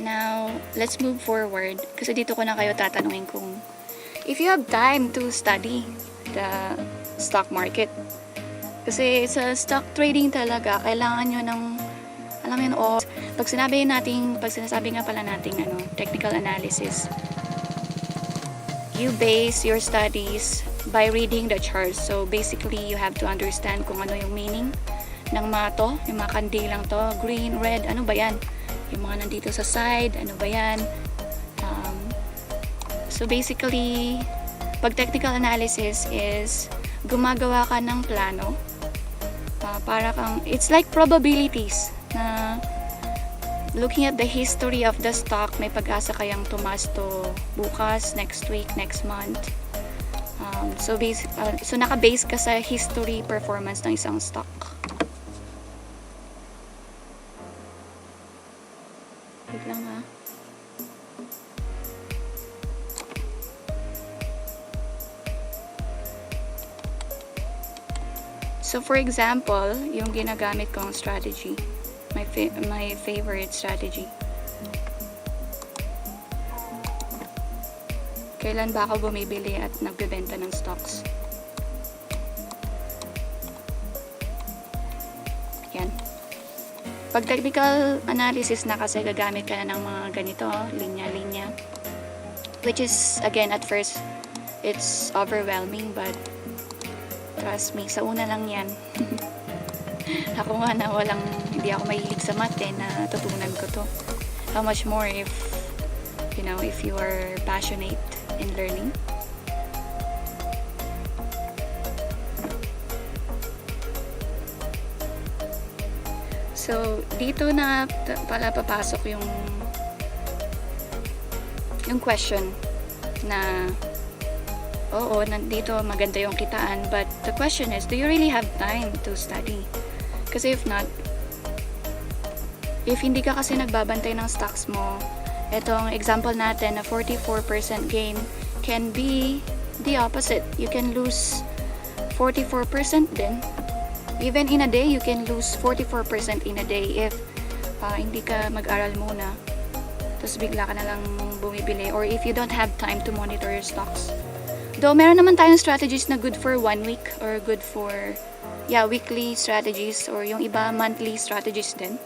Now, let's move forward. Kasi dito ko na kayo tatanungin kung if you have time to study the stock market. Kasi sa stock trading talaga, kailangan nyo ng, alam mo yun, pag sinasabi nga pala nating technical analysis, you base your studies by reading the charts. So basically, you have to understand kung ano yung meaning ng mga to, yung mga kandilang to, green, red, ano ba yan? Yung mga nandito sa side, ano ba yan? So basically, pag technical analysis is gumagawa ka ng plano para kang, it's like probabilities na looking at the history of the stock, may pag-asa kayang tumaas to bukas, next week, next month. So naka-base ka sa history performance ng isang stock. Wait lang ha. So for example, yung ginagamit kong strategy, my favorite strategy. Kailan ba ako bumibili at nagbebenta ng stocks? Yan. Pag technical analysis na kasi gagamit ka na ng mga ganito, linya-linya. Which is, again, at first, it's overwhelming, but trust me, sa una lang yan. Ako nga na hindi ako mahilig sa math natutunan ko to. How much more if you are passionate in learning. So, dito na pala papasok yung question na oo, nandito maganda yung kitaan, but the question is, do you really have time to study? Kasi if not, if hindi ka kasi nagbabantay ng stocks mo, etong example natin na 44% gain can be the opposite. You can lose 44% din. Even in a day, you can lose 44% in a day if hindi ka mag-aral muna. Tapos bigla ka na lang bumibili. Or if you don't have time to monitor your stocks. Though meron naman tayong strategies na good for 1 week or good for weekly strategies or yung iba monthly strategies din.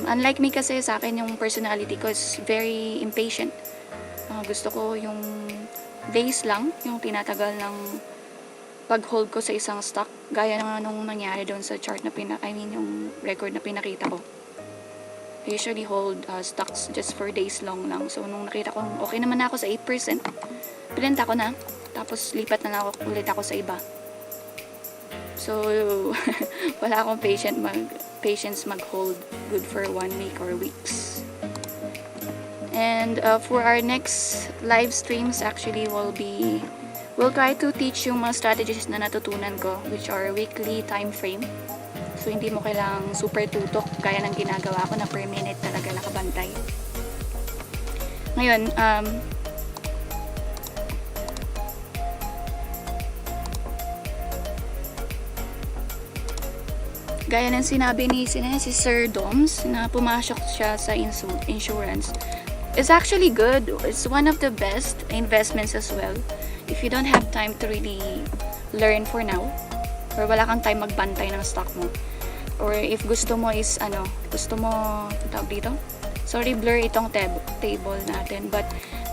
Unlike me kasi sa akin yung personality ko is very impatient. Gusto ko yung days lang, yung tinatagal ng pag-hold ko sa isang stock. Gaya na nung nangyari doon sa chart na yung record na pinakita ko. I usually hold stocks just for days long lang. So nung nakita ko okay naman ako sa 8%, pinenta ko na. Tapos lipat na lang ulit ako sa iba. So wala akong patience mag-hold good for 1 week or weeks. And for our next live streams, actually we'll try to teach yung mga strategies na natutunan ko, which are weekly time frame. So hindi mo kailangang super tutok gaya ng ginagawa ko na per minute talaga nakabantay. Ngayon, Gaya ng sinabi ni si Sir Doms na pumasok siya sa insurance. It's actually good. It's one of the best investments as well. If you don't have time to really learn for now, or wala kang time magbantay ng stock mo, or if gusto mo is tawag dito? Sorry, blur itong table natin, but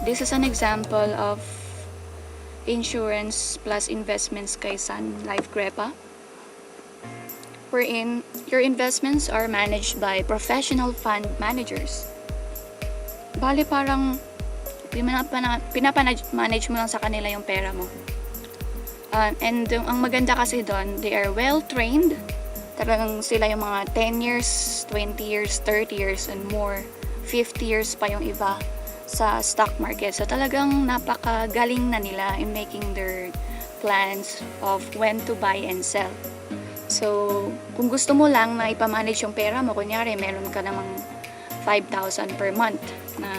this is an example of insurance plus investments kay Sunlife Grepa, wherein your investments are managed by professional fund managers. Bali parang pinapanage mo lang sa kanila yung pera mo. And ang maganda kasi doon, they are well trained. Talagang sila yung mga 10 years, 20 years, 30 years and more, 50 years pa yung iba sa stock market. So talagang napakagaling na nila in making their plans of when to buy and sell. So kung gusto mo lang na ipamanage yung pera mo, kunyari meron ka namang 5,000 per month na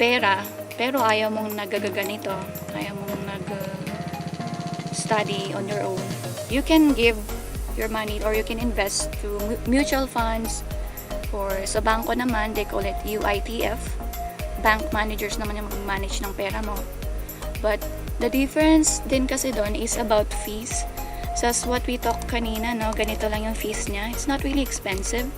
pera, pero ayaw mong nagagaganito, ayaw mong nag-study on your own, you can give your money or you can invest to mutual funds, or sa bangko naman, they call it uitf. Bank managers naman yung mag-manage ng pera mo. But the difference din kasi doon is about fees. So as what we talked kanina, no, ganito lang yung fees niya. It's not really expensive.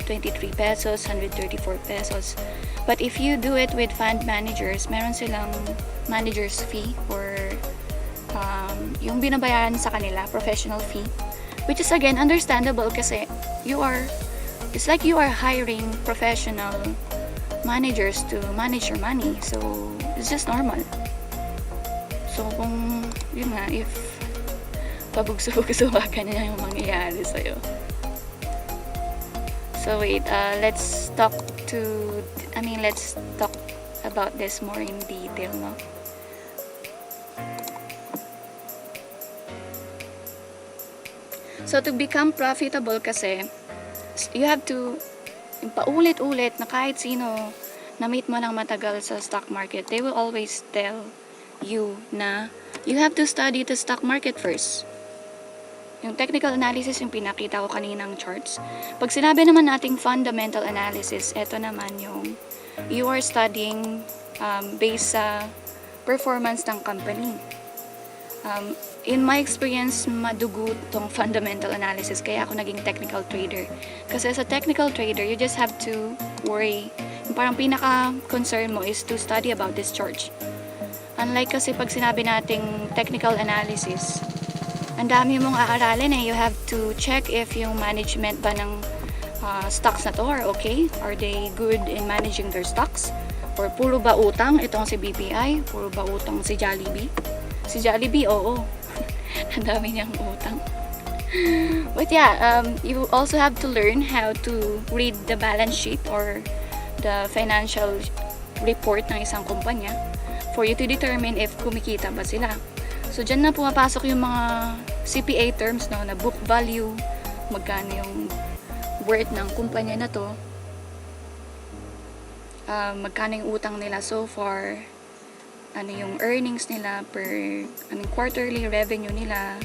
23 pesos, 134 pesos. But if you do it with fund managers, meron silang manager's fee or yung binabayaran sa kanila, professional fee. Which is again understandable kasi it's like you are hiring professional managers to manage your money. So it's just normal. So kung yun nga, if pabugso-bugso ka na yung mangyayari sa'yo. So wait, let's talk about this more in detail, no? So to become profitable kasi, you have to paulit-ulit na kahit sino na meet mo ng matagal sa stock market, they will always tell you na you have to study the stock market first. Yung technical analysis, yung pinakita ko kaninang charts. Pag sinabi naman nating fundamental analysis, eto naman yung you are studying based sa performance ng company. In my experience, madugo tong fundamental analysis, kaya ako naging technical trader. Kasi as a technical trader, you just have to worry. Yung parang pinaka-concern mo is to study about this chart. Unlike kasi pag sinabi nating technical analysis, ang dami mong aaralin eh. You have to check if yung management ba ng stocks na to are okay. Are they good in managing their stocks? Or puro ba utang itong si BPI? Puro ba utang si Jollibee? Si Jollibee, oo. Ang dami niyang utang. But yeah, you also have to learn how to read the balance sheet or the financial report ng isang kumpanya for you to determine if kumikita ba sila. So, dyan na pumapasok yung mga CPA terms, no, na book value, magkano yung worth ng kumpanya na to, magkano yung utang nila so far, ano yung earnings nila per, quarterly revenue nila,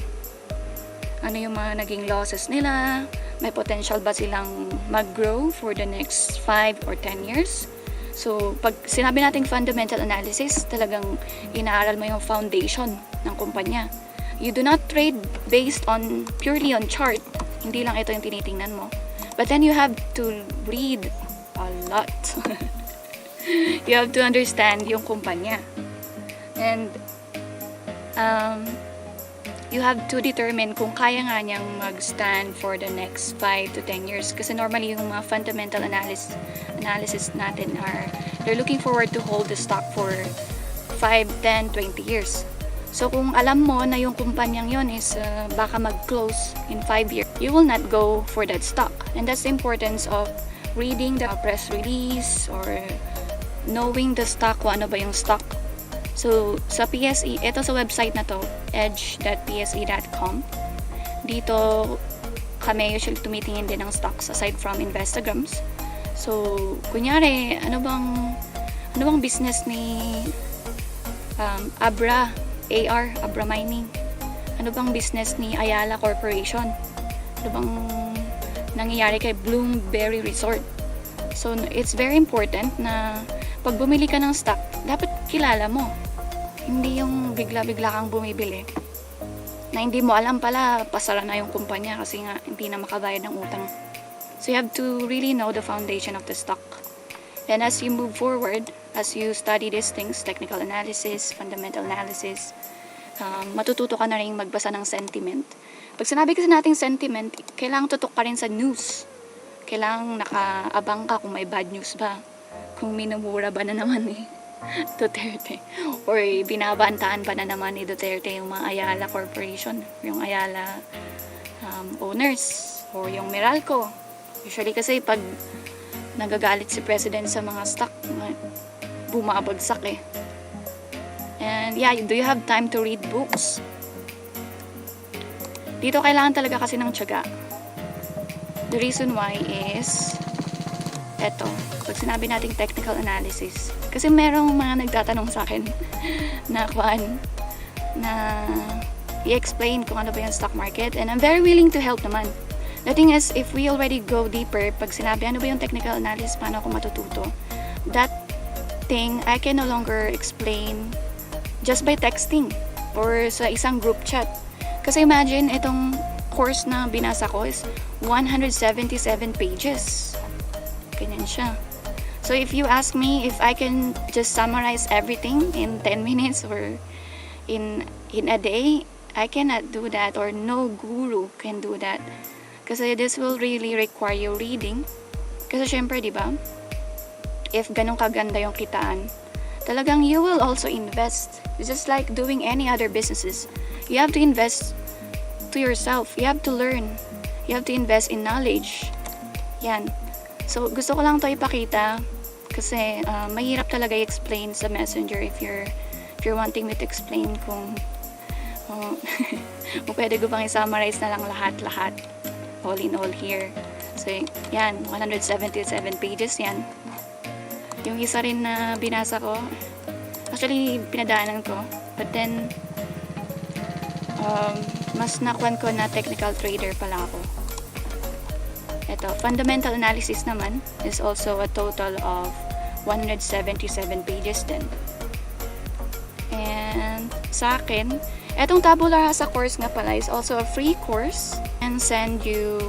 ano yung mga naging losses nila, may potential ba silang mag-grow for the next 5 or 10 years. So, pag sinabi nating fundamental analysis, talagang inaaral mo yung foundation ng kumpanya. You do not trade based on purely on chart. Hindi lang ito yung tinitingnan mo. But then you have to read a lot. You have to understand yung kumpanya. And you have to determine kung kaya nga niyang mag-stand for the next 5 to 10 years. Kasi normally yung mga fundamental analysis natin are, they're looking forward to hold the stock for 5, 10, 20 years. So kung alam mo na yung kumpanyang yon is baka mag-close in 5 years, you will not go for that stock. And that's the importance of reading the press release or knowing the stock, kung ano ba yung stock. So sa PSE, ito sa website na to, edge.pse.com, dito kami usually tumitingin din ng stocks aside from investagrams. So kunyari, ano bang business ni Abra Mining? Ano bang business ni Ayala Corporation? Ano bang nangyayari kay Bloomberry Resort? So, it's very important na pag bumili ka ng stock, dapat kilala mo. Hindi yung bigla-bigla kang bumibili na hindi mo alam pala, pasara na yung kumpanya kasi nga hindi na makabayad ng utang. So, you have to really know the foundation of the stock. And as you move forward, as you study these things, technical analysis, fundamental analysis, matututo ka na rin magbasa ng sentiment. Pag sinabi kasi nating sentiment, kailangan tutok ka rin sa news. Kailangan nakaabang ka kung may bad news ba. Kung minumura ba na naman ni Duterte. Or binabantaan ba na naman ni Duterte yung mga Ayala Corporation, yung Ayala owners, or yung Meralco. Usually kasi pag nagagalit si President sa mga stock, bumabagsak eh. And yeah, do you have time to read books? Dito kailangan talaga kasi ng tiyaga. The reason why is, eto, pag sinabi nating technical analysis, kasi merong mga nagtatanong sa akin na i-explain kung ano ba yung stock market, and I'm very willing to help naman. The thing is, if we already go deeper, pag sinabi ano ba yung technical analysis, paano ako matututo, that thing I can no longer explain just by texting or sa isang group chat. Kasi imagine, itong course na binasa ko is 177 pages. Ganyan siya. So if you ask me if I can just summarize everything in 10 minutes or in a day, I cannot do that, or no guru can do that. Kasi this will really require you reading. Kasi syempre, di ba? If ganun kaganda yung kitaan, talagang you will also invest. It's just like doing any other businesses. You have to invest to yourself. You have to learn. You have to invest in knowledge. Yan. So, gusto ko lang to ipakita kasi mahirap talaga i-explain sa messenger if you're wanting me to explain kung pwede ko bang i-summarize na lang lahat. All in all here. So, yan. 177 pages yan. Yung isa rin na binasa ko, actually, pinadaanan ko. But then, mas nakuan ko na technical trader pala ako. Ito, fundamental analysis naman is also a total of 177 pages din. And sa akin, etong tabula rasa course nga pala is also a free course, and send you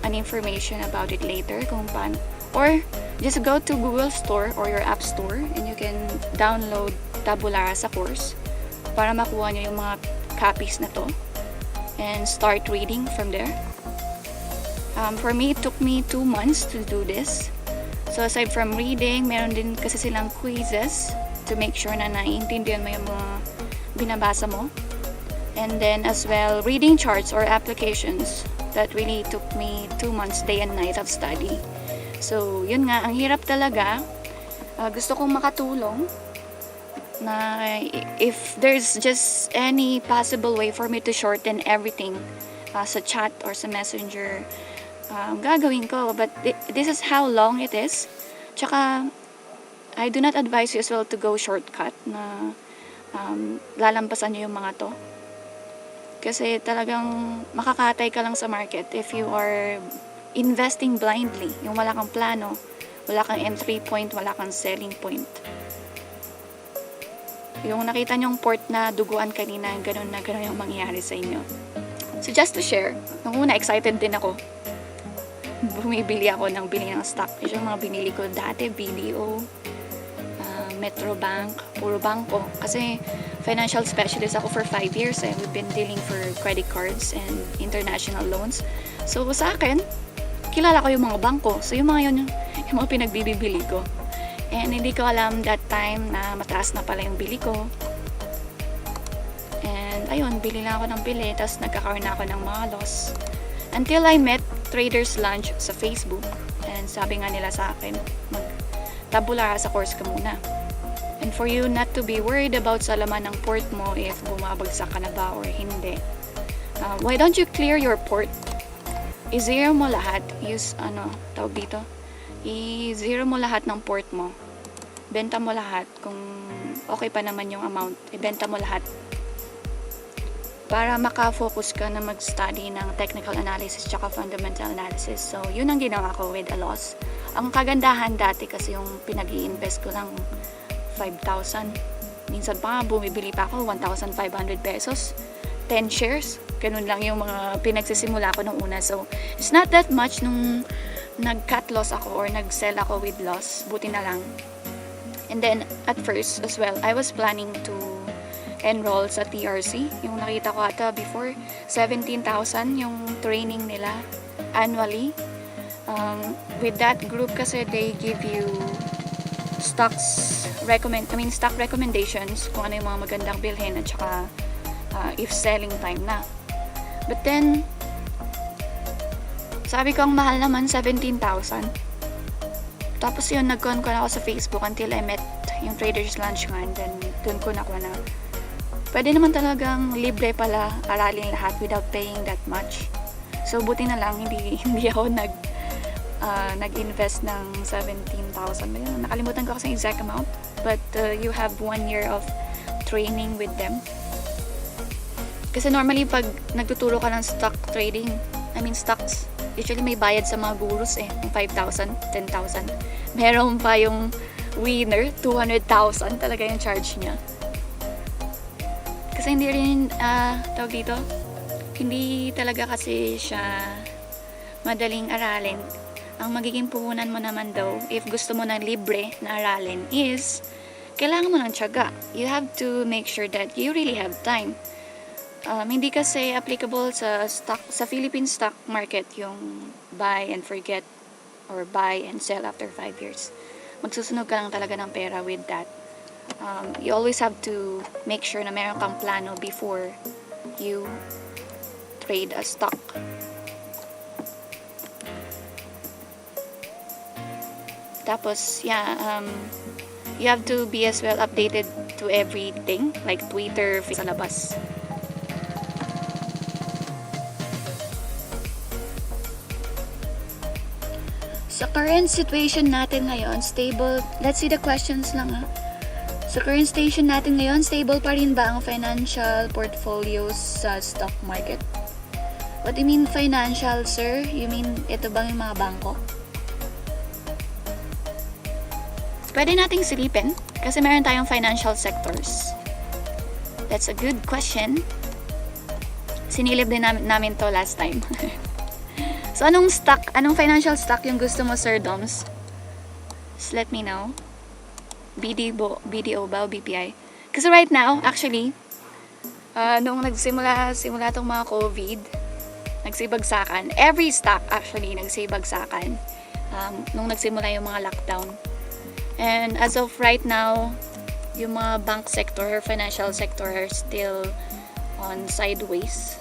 an information about it later kung paano. Or just go to Google Store or your App Store and you can download tabula rasa course para makuha nyo yung mga copies na to and start reading from there. For me, it took me 2 months to do this. So aside from reading, meron din kasi silang quizzes to make sure na naiintindihan mo yung mga binabasa mo. And then as well, reading charts or applications. That really took me 2 months, day and night of study. So yun nga, ang hirap talaga. Gusto kong makatulong na if there's just any possible way for me to shorten everything sa chat or sa messenger, gagawin ko. But this is how long it is. Tsaka, I do not advise you as well to go shortcut na lalampasan nyo yung mga to. Kasi talagang makakatay ka lang sa market if you are investing blindly. Yung wala kang plano, wala kang entry point, wala kang selling point. Yung nakita nyong port na duguan kanina, ganun na ganun yung mangyayari sa inyo. So just to share, nung una excited din ako. Bumibili ako ng bili ng stock. Yung mga binili ko dati, BDO, Metrobank, puro bangko. Kasi financial specialist ako for 5 years eh. We've been dealing for credit cards and international loans. So sa akin, kilala ko yung mga bangko. So yung mga pinagbibili ko. And hindi ko alam that time na mataas na pala yung bili ko. And ayun, bili lang ako ng bili. Tapos nagkakaroon na ako ng mga loss. Until I met Traders Lunch sa Facebook. And sabi nga nila sa akin, mag-tabula sa course ka muna. And for you not to be worried about sa laman ng port mo if bumabagsak ka na ba or hindi. Why don't you clear your port? I-zero mo lahat. Use, tawag dito? I-zero mo lahat ng port mo. Benta mo lahat. Kung okay pa naman yung amount, ibenta mo lahat. para maka-focus ka na mag-study ng technical analysis tsaka fundamental analysis. So, yun ang ginawa ko with a loss. Ang kagandahan dati kasi yung pinag-i-invest ko lang 5,000. Minsan pa nga, bumibili pa ako 1,500 pesos. 10 shares. Ganun lang yung mga pinagsisimula ko nung una. So, it's not that much nung nag-cut loss ako or nag-sell ako with loss. Buti na lang. And then, at first as well, I was planning to enroll sa TRC. Yung nakita ko ata before, 17,000 yung training nila annually. With that group kasi they give you stock recommendations kung ano yung mga magandang bilhin at saka if selling time na. But then, sabi ko ang mahal naman, 17,000. Tapos yun, nag-con ako sa Facebook until I met yung Traders Lunch nga, and then dun ko nakuha na pwede naman talagang libre pala aralin lahat without paying that much. So, buti na lang, hindi ako nag-invest ng 17,000. Nakalimutan ko kasi yung exact amount. But you have 1 year of training with them. Kasi normally, pag nagtuturo ka ng stock trading, stocks, usually may bayad sa mga gurus yung 5,000, 10,000. Meron pa yung winner, 200,000 talaga yung charge niya. Kasi hindi rin, tawag dito, hindi talaga kasi siya madaling aralin. Ang magiging puhunan mo naman daw, if gusto mo na libre na aralin, is kailangan mo ng tiyaga. You have to make sure that you really have time. Hindi kasi applicable sa Philippine stock market yung buy and forget or buy and sell after 5 years. Magsusunog ka lang talaga ng pera with that. You always have to make sure na meron kang plano before you trade a stock. Tapos, you have to be as well updated to everything, like Twitter, sa labas. Sa current situation natin ngayon, stable, let's see the questions lang Sa current station natin ngayon, stable pa rin ba ang financial portfolios sa stock market? What do you mean financial, sir? You mean ito bang yung mga bangko? Pwede nating silipin kasi meron tayong financial sectors. That's a good question. Sinilip din namin to last time. So, anong financial stock yung gusto mo, Sir Doms? Just let me know. BDO ba o BPI? Kasi right now, actually, nung nagsimula tong mga COVID, nagsibagsakan. Every stock actually nagsibagsakan nung nagsimula yung mga lockdown. And as of right now, yung mga bank sector, financial sector are still on sideways.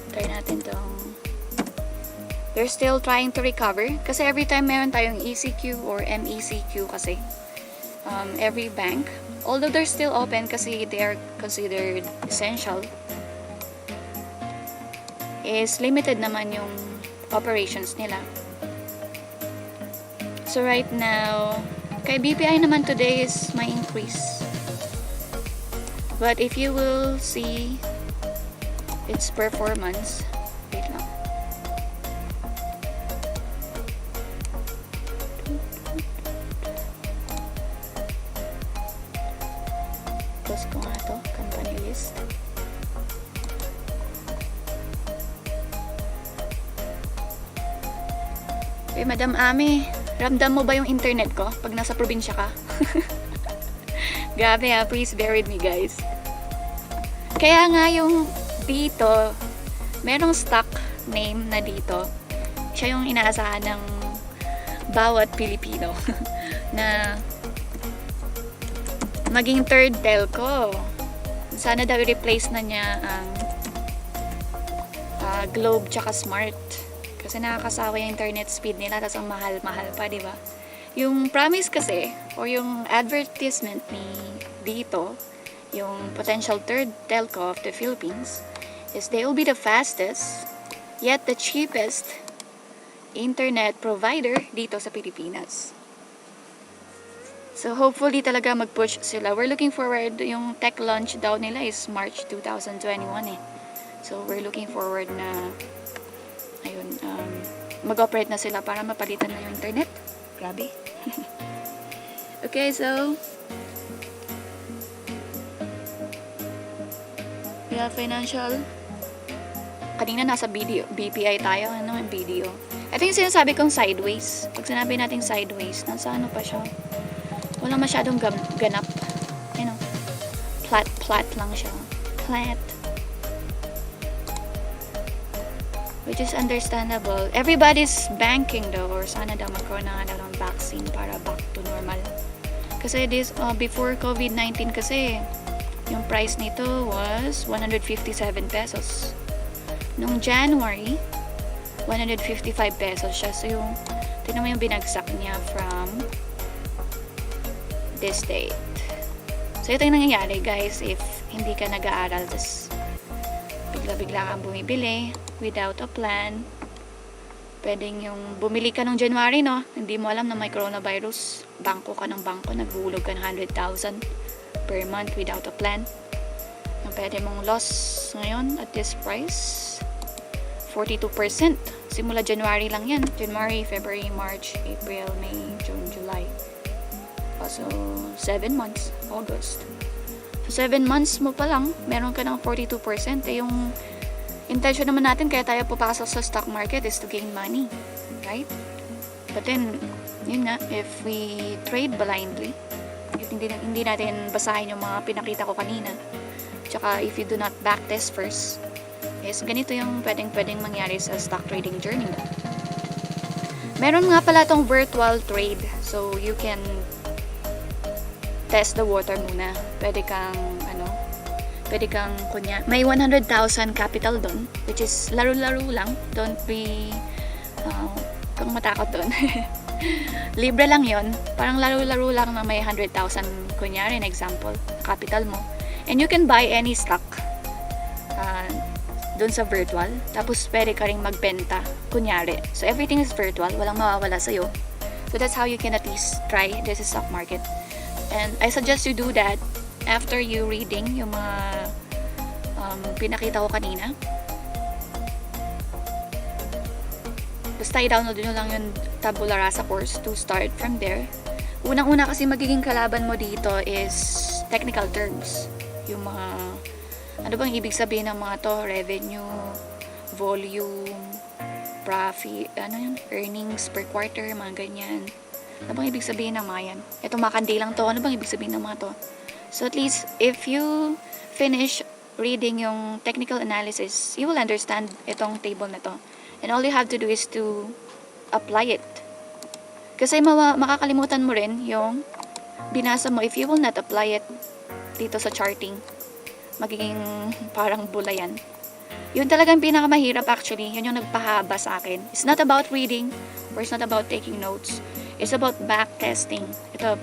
Try natin tong. They're still trying to recover kasi every time meron tayong ECQ or MECQ kasi. Every bank, although they're still open kasi they are considered essential, is limited naman yung operations nila. So right now, kay BPI naman today is may increase. But if you will see its performance, wait lang. Close ko nga to, company list. Okay, Madam Ami, ramdam mo ba yung internet ko pag nasa probinsya ka? Grabe please bear with me guys. Kaya nga yung dito, merong stock name na dito. Siya yung inaasahan ng bawat Pilipino na maging third telco. Sana daw i-replace na niya ang Globe tsaka Smart. Kasi nakakasawa yung internet speed nila, tapos ang mahal-mahal pa, di ba? Yung promise kasi, or yung advertisement ni dito, yung potential third telco of the Philippines, is they will be the fastest, yet the cheapest internet provider dito sa Pilipinas. So hopefully talaga mag-push sila. We're looking forward, yung tech launch daw nila is March 2021 eh. So we're looking forward na ayun, mag-operate na sila para mapalitan na yung internet. Grabe. Okay, so we have financial. Kanina nasa video, BPI tayo. Ano yung video? Ito yung sinasabi kong sideways. Pag sinabi natin sideways, nasa ano pa siya? Wala masyadong ganap. You know, flat lang siya. Flat. Which is understandable. Everybody's banking though, or sana daw magkaroon na nga ng vaccine para back to normal. Kasi this, before COVID-19 kasi, yung price nito was 157 pesos. Nung January, 155 pesos siya. So yung, tignan mo yung binagsak niya from this date. So ito yung nangyayari guys, if hindi ka nag-aaral, tas bigla-bigla kang bumibili without a plan. Pwedeng yung bumili ka nung January, no? Hindi mo alam na may coronavirus. Bangko ka ng bangko, naghulog ka ng 100,000 per month without a plan. Yung pwede mong loss ngayon at this price, 42%. Simula January lang yan. January, February, March, April, May, June, July. So, 7 months. August. So, 7 months mo pa lang, meron ka ng 42%. Eh, yung intention naman natin kaya tayo papasok sa stock market is to gain money. Right? But then, yun nga, if we trade blindly, if hindi natin basahin yung mga pinakita ko kanina, tsaka if you do not backtest first, yes, ganito yung pwedeng mangyari sa stock trading journey mo. Meron nga pala tong virtual trade. So, you can test the water muna. Pwede kang, kunya, may 100,000 capital doon, which is laro-laro lang. Don't be, kung matakot doon. Libre lang yon. Parang laro-laro lang na may 100,000, kunyari, an example, capital mo. And you can buy any stock doon sa virtual. Tapos, pwede ka rin magbenta, kunyari. So, everything is virtual. Walang mawawala sa'yo. So, that's how you can at least try this stock market. And I suggest you do that after you reading yung mga pinakita ko kanina. Basta i-download nyo lang yung tabula rasa course to start from there. Unang-una kasi magiging kalaban mo dito is technical terms. Yung mga, ano bang ibig sabihin ng mga to? Revenue, volume, profit, earnings per quarter, mga ganyan. Ano bang ibig sabihin ng mga yan? Ito mga kandilang to. Ano bang ibig sabihin ng mga to? So at least, if you finish reading yung technical analysis, you will understand itong table na to. And all you have to do is to apply it. Kasi makakalimutan mo rin yung binasa mo. If you will not apply it dito sa charting, magiging parang bula yan. Yun talagang pinakamahirap actually. Yun yung nagpahaba sa akin. It's not about reading, or it's not about taking notes. It's about backtesting. Ito,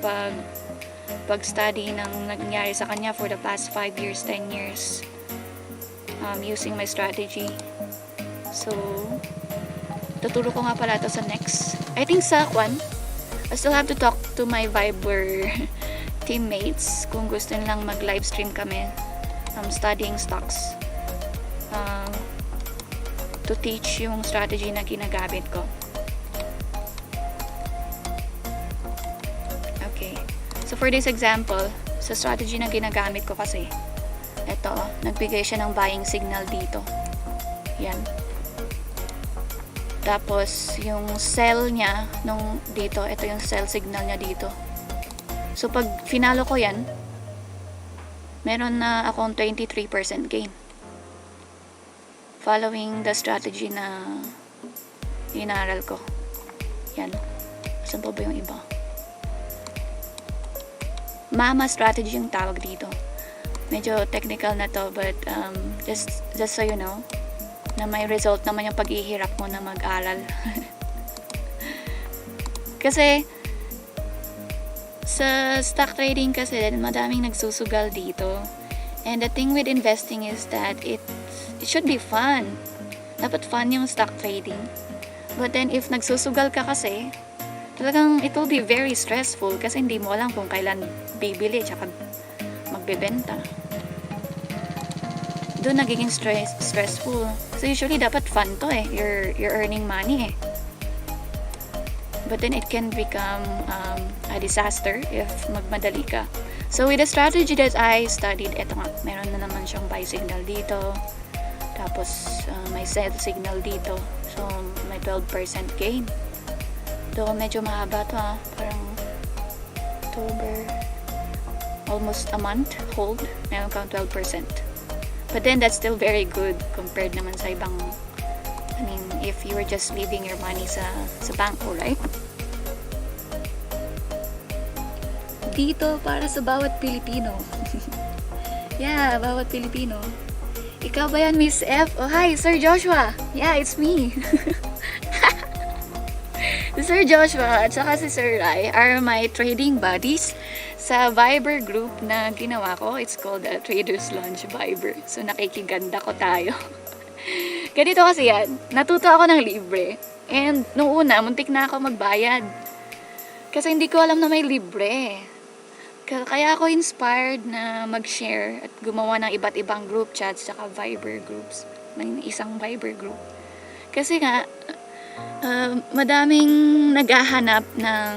pag-study ng nangyari sa kanya for the past 5 years, 10 years, using my strategy. So, tuturo ko nga pala ito sa next. I think sa Kwan, I still have to talk to my Viber teammates kung gusto nilang mag-live stream kami studying stocks. To teach yung strategy na ginagamit ko. So for this example, sa strategy na ginagamit ko kasi, ito, nagbigay siya ng buying signal dito. Yan. Tapos, yung sell niya, nung dito, ito yung sell signal niya dito. So pag finalo ko yan, meron na akong 23% gain. Following the strategy na inaral ko. Yan. Saan pa ba yung iba? Mama strategy yung tawag dito. Medyo technical na to, but just so you know, na may result naman yung paghihirap mo na mag-aral. Kasi sa stock trading kasi madaming nagsusugal dito. And the thing with investing is that it should be fun. Dapat fun yung stock trading. But then if nagsusugal ka kasi, talagang it will be very stressful kasi hindi mo alam kung kailan bibili tsaka magbebenta. Doon nagiging stressful. So usually dapat fun to eh. You're earning money eh. But then it can become a disaster if magmadali ka. So with the strategy that I studied, eto nga, meron na naman siyang buy signal dito. Tapos may sell signal dito. So may 12% gain. Though medyo mahaba to ha. Parang October, almost a month hold. Meron kang 12%. But then that's still very good compared naman sa ibang, I mean, if you were just leaving your money sa bangko, right? Dito para sa bawat Pilipino. Yeah, bawat Pilipino. Ikaw ba yan, Miss F? Oh, hi, Sir Joshua. Yeah, it's me. Si Sir Joshua at saka si Sir Rai are my trading buddies sa Viber group na ginawa ko. It's called Traders Lunch Viber. So nakikiganda ko tayo. Ganito kasi yan. Natuto ako ng libre. And nung una, muntik na ako magbayad. Kasi hindi ko alam na may libre. Kaya ako inspired na mag-share at gumawa ng iba't ibang group chats saka Viber groups. May isang Viber group. Kasi nga, madaming naghahanap ng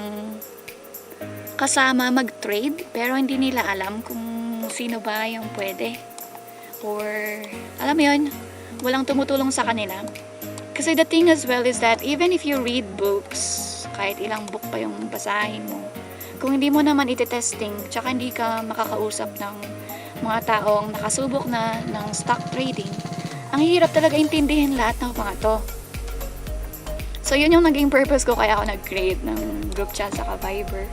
kasama mag-trade pero hindi nila alam kung sino ba yung pwede. Or, alam mo yun, walang tumutulong sa kanila. Kasi the thing as well is that even if you read books, kahit ilang book pa yung basahin mo, kung hindi mo naman iti-testing, tsaka hindi ka makakausap ng mga taong nakasubok na ng stock trading, ang hirap talaga intindihin lahat ng mga to. So yun yung naging purpose ko kaya ako nag-create ng group chat sa Viber.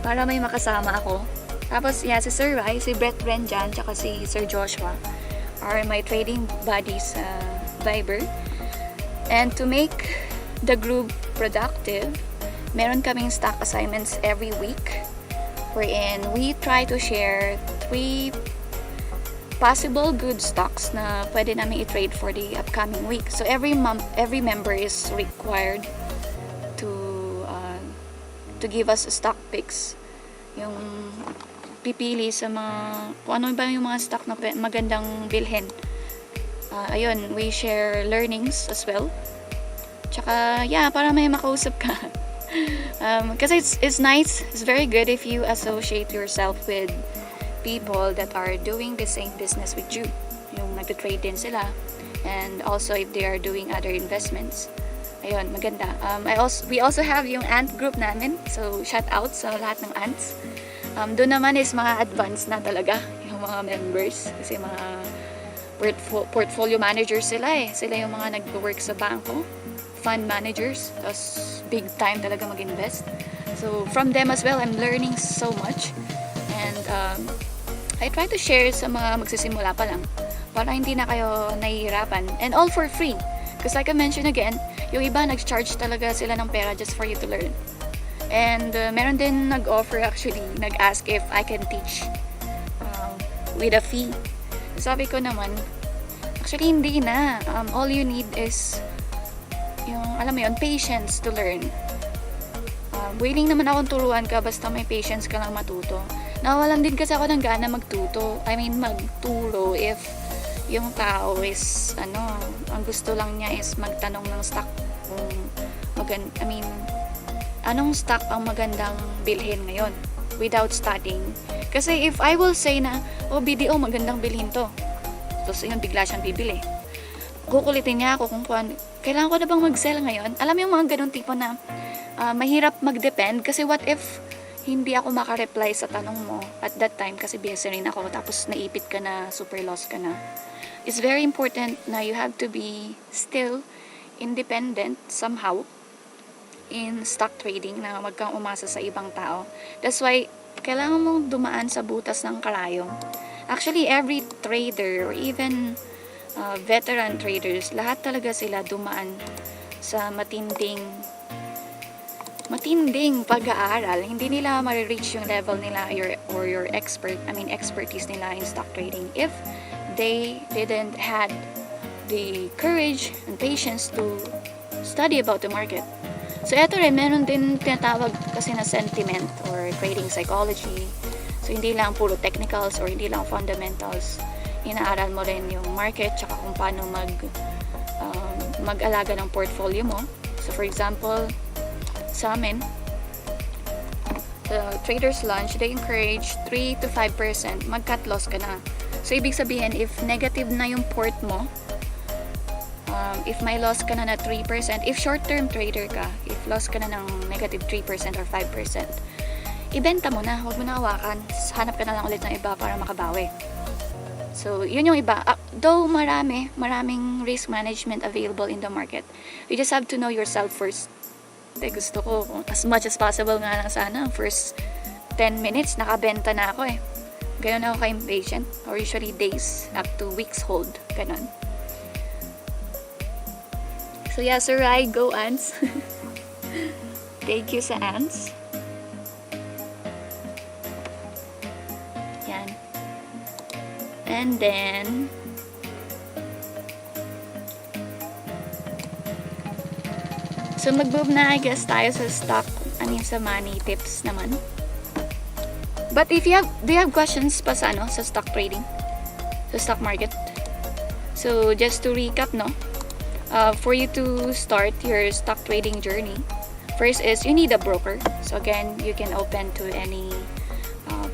Para may makasama ako. Tapos yeah, si Sir Rai, si Brett Ren dyan, tsaka si Sir Joshua are my trading buddies sa Viber. And to make the group productive, meron kaming stock assignments every week wherein we try to share 3 possible good stocks na pwede namin i-trade for the upcoming week. So every member is required to give us stock picks. Yung pipili sa mga kung ano ba yung mga stock na magandang bilhin. Ayun, we share learnings as well. Tsaka yeah, para may makausap ka. Kasi it's nice, it's very good if you associate yourself with people that are doing the same business with you. Yung nag-trade din sila. And also if they are doing other investments. Ayun, maganda. We also have yung ant group namin. So, shout out sa lahat ng ants. Doon naman is mga advanced na talaga yung mga members. Kasi mga portfolio managers sila eh. Sila yung mga nag-work sa bangko. Fund managers. Tapos, big time talaga mag-invest. So, from them as well, I'm learning so much. And, I try to share sa mga magsisimula pa lang para hindi na kayo nahihirapan. And all for free. Because like I mentioned again, yung iba nag-charge talaga sila ng pera just for you to learn. And meron din nag-offer actually, nag-ask if I can teach with a fee. Sabi ko naman, actually hindi na. All you need is yung, alam mo yun, patience to learn. Willing naman akong turuan ka basta may patience ka lang matuto. Nawalan din kasi ako ng gana magturo if yung tao is ang gusto lang niya is magtanong ng stock kung anong stock ang magandang bilhin ngayon without studying. Kasi if I will say na BDO magandang bilhin to, tapos yun bigla siyang bibili, kukulitin niya ako kung kailangan ko na bang mag-sell ngayon. Alam mo yung mga ganun tipo na mahirap mag-depend kasi what if hindi ako makareply sa tanong mo at that time kasi busy rin ako tapos naipit ka na, super lost ka na. It's very important na you have to be still independent somehow in stock trading na wag kang umasa sa ibang tao. That's why kailangan mong dumaan sa butas ng karayom. Actually, every trader or even veteran traders, lahat talaga sila dumaan sa matinding pag-aaral. Hindi nila ma-reach yung level nila your expertise nila in stock trading if they didn't had the courage and patience to study about the market. So eto rin, meron din tinatawag kasi na sentiment or trading psychology. So hindi lang puro technicals or hindi lang fundamentals. Inaaral mo rin yung market tsaka kung paano mag-alaga ng portfolio mo. So for example, sa amin, the Traders Lunch, they encourage 3 to 5% mag-cut loss ka na. So ibig sabihin, if negative na yung port mo, if may loss ka na 3%, if short-term trader ka, if loss ka na ng negative 3% or 5%, ibenta mo na, huwag mo na hawakan. Hanap ka na lang ulit ng iba para makabawi. So, yun yung iba. Though maraming risk management available in the market, you just have to know yourself first. Gusto ko, as much as possible nga lang sana, first 10 minutes, nakabenta na ako eh. Ganon ako ka-impatient. Or usually days, up to weeks hold. Ganon. So yeah, Sir Rai, go ants. Thank you sa ants. Yan. And then, so mag-move na I guess tayo sa stock, sa money tips naman. But if you have, do you have questions pa sa sa stock trading? Sa stock market? So just to recap, no? For you to start your stock trading journey, first is you need a broker. So again, you can open to any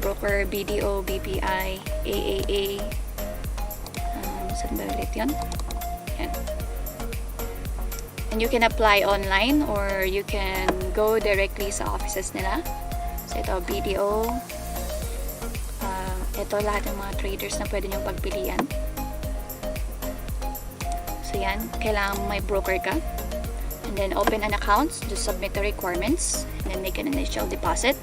broker, BDO, BPI, AAA. Saan ba ulit yun? Yan. And you can apply online or you can go directly sa offices nila. So ito, BDO. Ito lahat ng mga traders na pwede nyong pagpilian. So yan, kailangan may broker ka. And then open an account, just submit the requirements, and then make an initial deposit.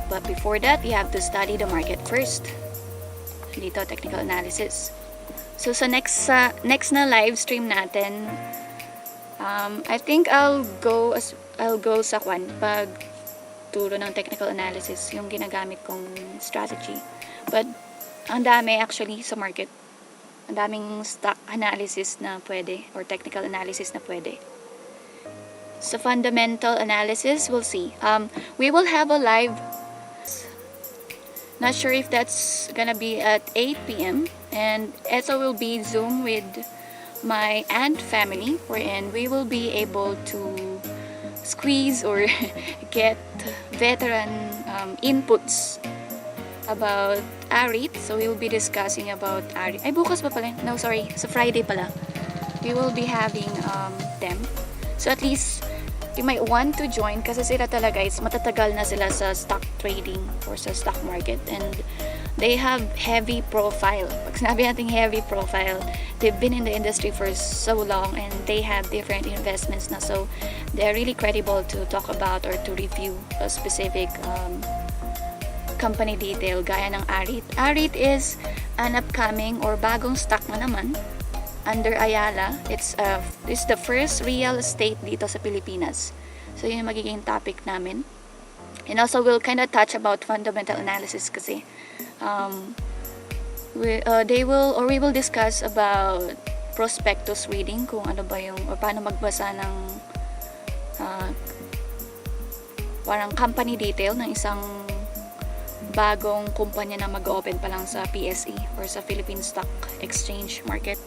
But before that, you have to study the market first. Dito, technical analysis. So sa next na live stream natin, I think I'll go sa pag turo ng technical analysis, yung ginagamit kong strategy. But ang dami actually sa market. Ang daming stock analysis na pwede or technical analysis na pwede. Sa fundamental analysis, we'll see. We will have a live, not sure if that's gonna be at 8 p.m. and ito will be Zoom with my aunt family, wherein we will be able to squeeze or get veteran inputs about ARIT. So we will be discussing about ARIT. Ay, bukas pa pala. No, sorry. Sa Friday pala. We will be having them. So at least, you might want to join kasi sila talaga is matatagal na sila sa stock trading or sa stock market. And they have heavy profile. Pag sinabi natin heavy profile, they've been in the industry for so long and they have different investments na. So they're really credible to talk about or to review a specific company detail gaya ng ARIT. ARIT is an upcoming or bagong stock na naman under Ayala. It's the first real estate dito sa Pilipinas. So yun yung magiging topic namin. And also we'll kind of touch about fundamental analysis kasi we will discuss about prospectus reading, kung ano ba yung or paano magbasa ng parang company detail ng isang bagong kumpanya na mag-open pa lang sa PSE or sa Philippine Stock Exchange Market.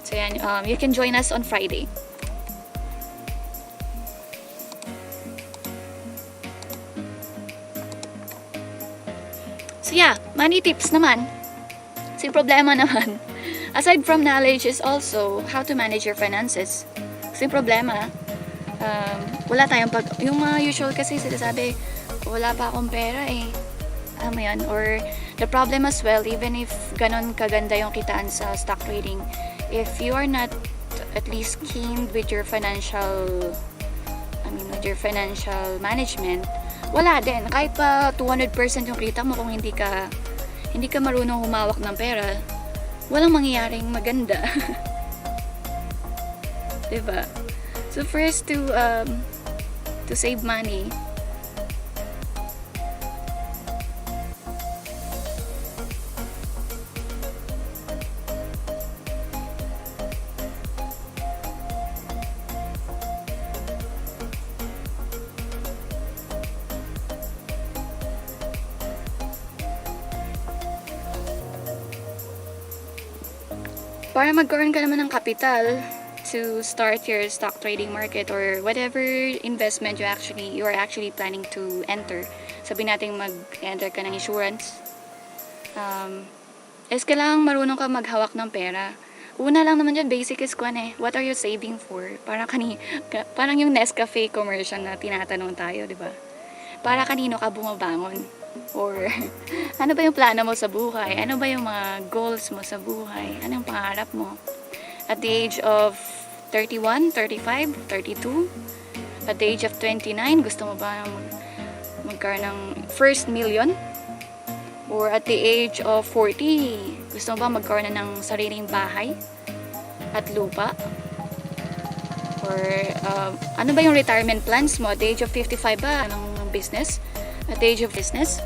So yan, you can join us on Friday. So yeah, money tips naman. So yung problema naman, aside from knowledge is also how to manage your finances. So yung problema, wala tayong yung mga usual kasi sinasabi, wala pa akong pera eh. Alam mo yan? Or the problem as well, even if ganon kaganda yung kitaan sa stock trading, if you are not at least keen with your financial management, wala din. Kahit pa 200% yung kita mo, kung hindi ka marunong humawak ng pera, walang mangyayaring maganda. Diba? So first to save money, para mag-earn ka naman ng kapital to start your stock trading market or whatever investment you are actually planning to enter. Sabihin natin mag-enter ka ng insurance. Kailangan marunong ka maghawak ng pera. Una lang naman dyan, basic is what are you saving for? Parang yung Nescafe commercial na tinatanong tayo, di ba? Para kanino ka bumabangon? Or ano ba yung plano mo sa buhay? Ano ba yung mga goals mo sa buhay? Anong pangarap mo? At the age of 31, 35, 32, at the age of 29, gusto mo ba magkaroon ng first million? Or at the age of 40, gusto mo ba magkaroon na ng sariling bahay at lupa? Or ano ba yung retirement plans mo? At the age of 55 ba ng business? At the age of business?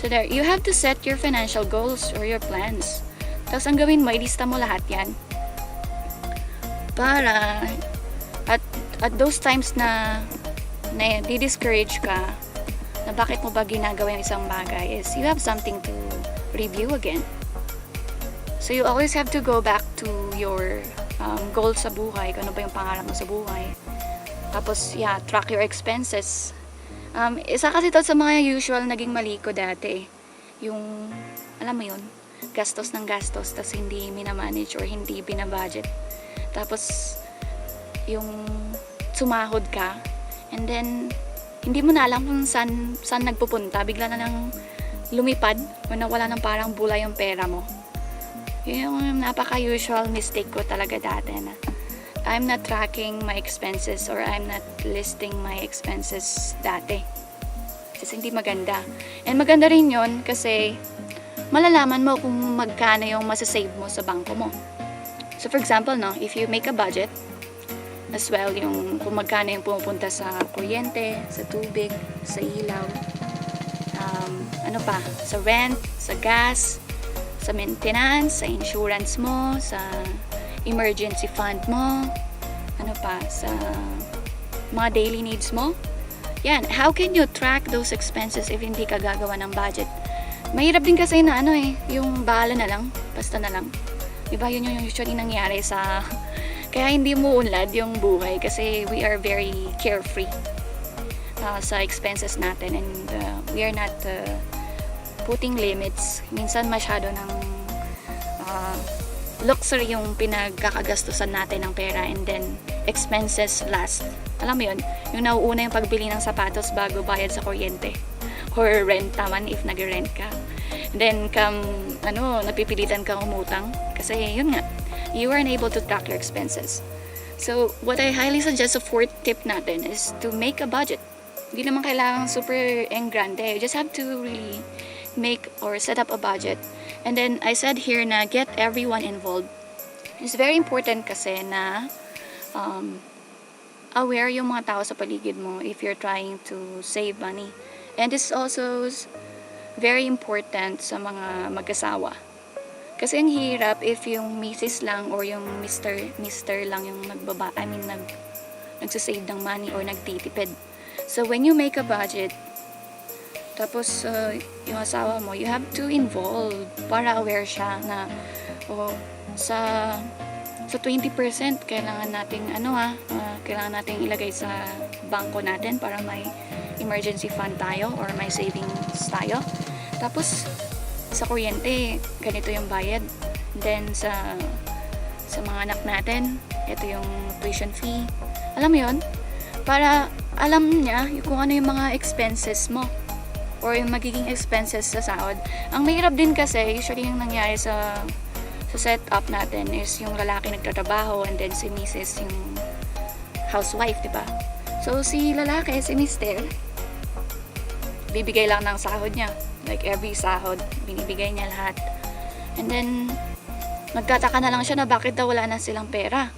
So there, you have to set your financial goals or your plans. Tapos ang gawin mo, ilista mo lahat yan. Para at those times na di-discourage ka, na bakit mo ba ginagawa yung isang bagay, is you have something to review again. So you always have to go back to your goals sa buhay, kung ano ba yung pangarap mo sa buhay. Tapos, track your expenses. Isa kasi ito sa mga usual naging mali ko dati. Yung, alam mo yun, gastos ng gastos, tapos hindi minamanage or hindi binabudget. Tapos, yung sumahod ka, and then, hindi mo na alam kung saan nagpupunta. Bigla na lang lumipad o nawala ng parang bulay yung pera mo. Yun yung napaka-usual mistake ko talaga dati na I'm not tracking my expenses or I'm not listing my expenses dati. Kasi hindi maganda. And maganda rin yun kasi malalaman mo kung magkano yung masasave mo sa bangko mo. So for example, if you make a budget, as well, yung kung magkano yung pumupunta sa kuryente, sa tubig, sa ilaw, sa rent, sa gas, sa maintenance, sa insurance mo, sa emergency fund mo, sa mga daily needs mo. Yan, how can you track those expenses if hindi ka gagawa ng budget? Mahirap din kasi na yung bahala na lang, basta na lang. Diba yun yung usually nangyari sa kaya hindi mo unlad yung buhay kasi we are very carefree sa expenses natin and we are not putting limits. Minsan masyado ng luxury yung pinagkakagastusan natin ng pera and then expenses last. Alam mo yun, yung nauuna yung pagbili ng sapatos bago bayad sa kuryente or rent naman if nag-rent ka. And then napipilitan kang umutang kasi yun nga, you are unable to track your expenses. So, what I highly suggest sa fourth tip natin is to make a budget. Hindi naman kailangan super grande. You just have to really make or set up a budget. And then, I said here na get everyone involved. It's very important kasi na aware yung mga tao sa paligid mo if you're trying to save money. And this is also very important sa mga mag-asawa. Kasi ang hirap if yung misis lang or yung mister lang yung nagsasave ng money or nagtitipid. So when you make a budget, tapos yung asawa mo, you have to involve para aware siya na sa 20% kailangan nating kailangan nating ilagay sa bangko natin para may emergency fund tayo or may savings tayo. Tapos sa kuryente, ganito yung bayad. Then sa mga anak natin, ito yung tuition fee. Alam mo yun? Para alam niya kung ano yung mga expenses mo or yung magiging expenses sa sahod. Ang mahirap din kasi, usually yung nangyari sa setup natin is yung lalaki nagtatrabaho and then si misis yung housewife, diba? So si lalaki, si mister, bibigay lang ng sahod niya. Like every sahod, binibigay niya lahat. And then, magtataka na lang siya na bakit daw wala na silang pera.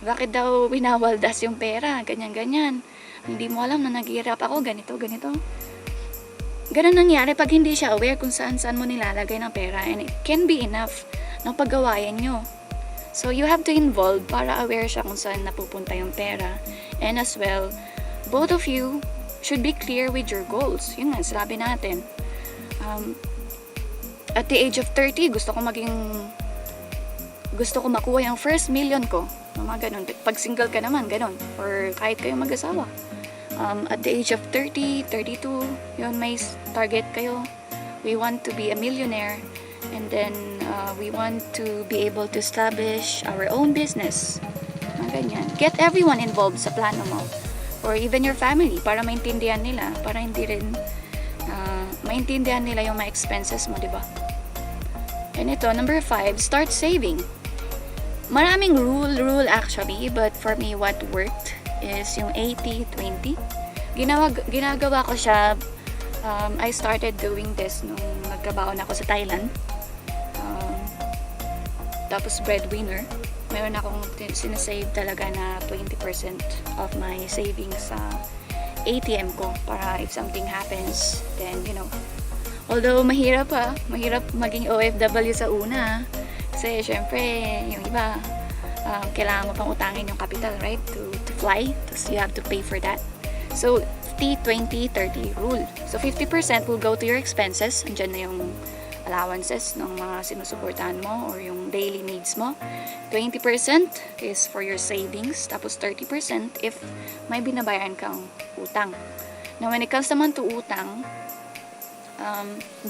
Bakit daw winawaldas yung pera, ganyan-ganyan. Hindi mo alam na naghihirap ako, ganito. Ganun nangyari pag hindi siya aware kung saan mo nilalagay ng pera. And it can be enough ng paggawayan nyo. So, you have to involve para aware siya kung saan napupunta yung pera. And as well, both of you should be clear with your goals. Yun nga, sabi natin. At the age of 30, gusto ko maging gusto ko makuha yung first million ko. Mga ganun. Pag single ka naman, ganun. Or kahit kayong mag-asawa. At the age of 30, 32, yun, may target kayo. We want to be a millionaire. And then, we want to be able to establish our own business. Mga ganyan. Get everyone involved sa plano mo. Or even your family, para maintindihan nila. Para hindi rin, maintindihan nila yung mga expenses mo, di ba? And ito, number 5, start saving. Maraming rule actually, but for me, what worked is yung 80-20. Ginagawa ko siya, I started doing this nung nagtrabaho na ako sa Thailand. Tapos breadwinner. Meron akong sinasave talaga na 20% of my savings sa ATM ko para if something happens, then although mahirap maging OFW sa una. Kasi syempre, yung iba, kailangan mo pang utangin yung capital, right? To fly. Tapos you have to pay for that. So, 50-20-30 rule. So, 50% will go to your expenses. Andyan na yung allowances ng mga sinusuportahan mo or yung daily needs mo. 20% is for your savings. Tapos 30% if may binabayaran kang utang. Now, when it comes naman to utang,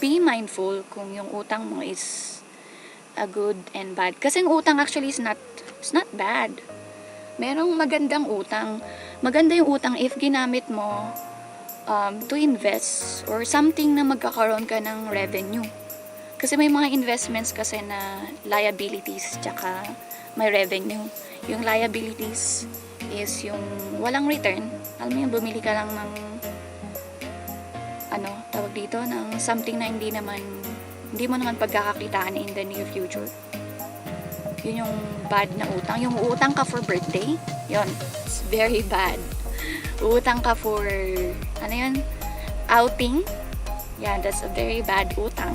be mindful kung yung utang mo is a good and bad. Kasi yung utang actually is not bad. Merong magandang utang. Maganda yung utang if ginamit mo to invest or something na magkakaroon ka ng revenue. Kasi may mga investments kasi na liabilities tsaka may revenue. Yung liabilities is yung walang return. Alam mo yung bumili ka lang ng tawag dito, ng something na hindi mo naman pagkakakitaan in the near future. Yun yung bad na utang. Yung utang ka for birthday, yun, it's very bad. Utang ka for, outing, yeah, that's a very bad utang.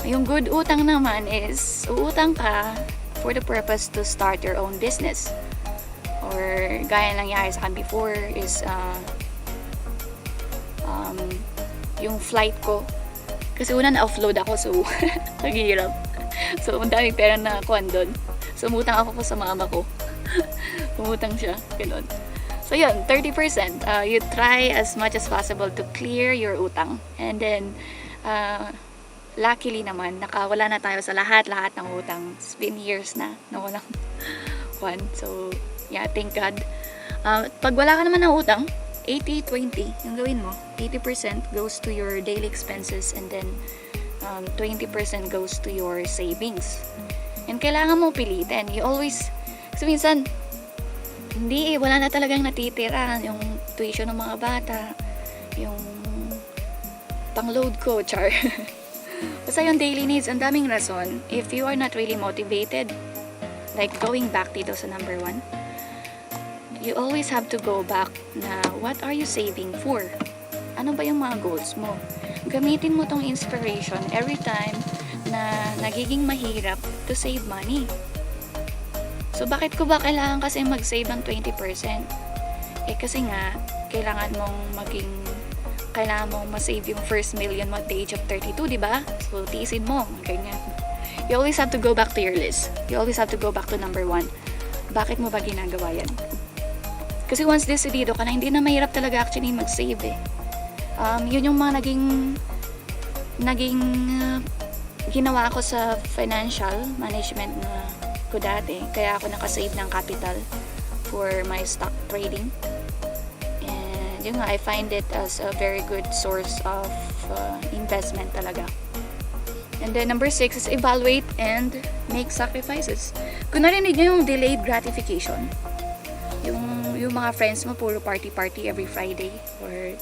Yung good utang naman is, utang ka for the purpose to start your own business. Or, gaya lang nangyari sa akin before is, yung flight ko, kasi una na-offload ako, so naghihirap. So, ang daming pera na kuhan doon. So, umutang ako sa mama ko. Umutang siya, gano'n. So, yun, 30%. You try as much as possible to clear your utang. And then, luckily naman, nakawala na tayo sa lahat ng utang. It's been years na walang kuhan. So, yeah, thank God. Pag wala ka naman ng utang, 80-20 yung gawin mo. 80% goes to your daily expenses and then 20% goes to your savings. And kailangan mo pilitin. You always, kasi minsan, wala na talagang natitira. Yung tuition ng mga bata, yung pang-load ko, char. Basta yung daily needs, ang daming rason. If you are not really motivated, like going back dito sa number 1, you always have to go back na what are you saving for? Ano ba yung mga goals mo? Gamitin mo tong inspiration every time na nagiging mahirap to save money. So, bakit ko ba kailangan kasi mag-save ng 20%? Kasi nga, kailangan mong ma-save yung first million mo at the age of 32, di ba? So, tiisin mo, ganyan. You always have to go back to your list. You always have to go back to number 1. Bakit mo ba ginagawa yan? Kasi once decidido ka na, hindi na mahirap talaga actually mag-save eh. Yun yung mga naging ginawa ko sa financial management na ko dati. Kaya ako nakasave ng capital for my stock trading. And yun nga, I find it as a very good source of investment talaga. And then number 6 is evaluate and make sacrifices. Kung narinig nyo yung delayed gratification, yung mga friends mo puro party every Friday or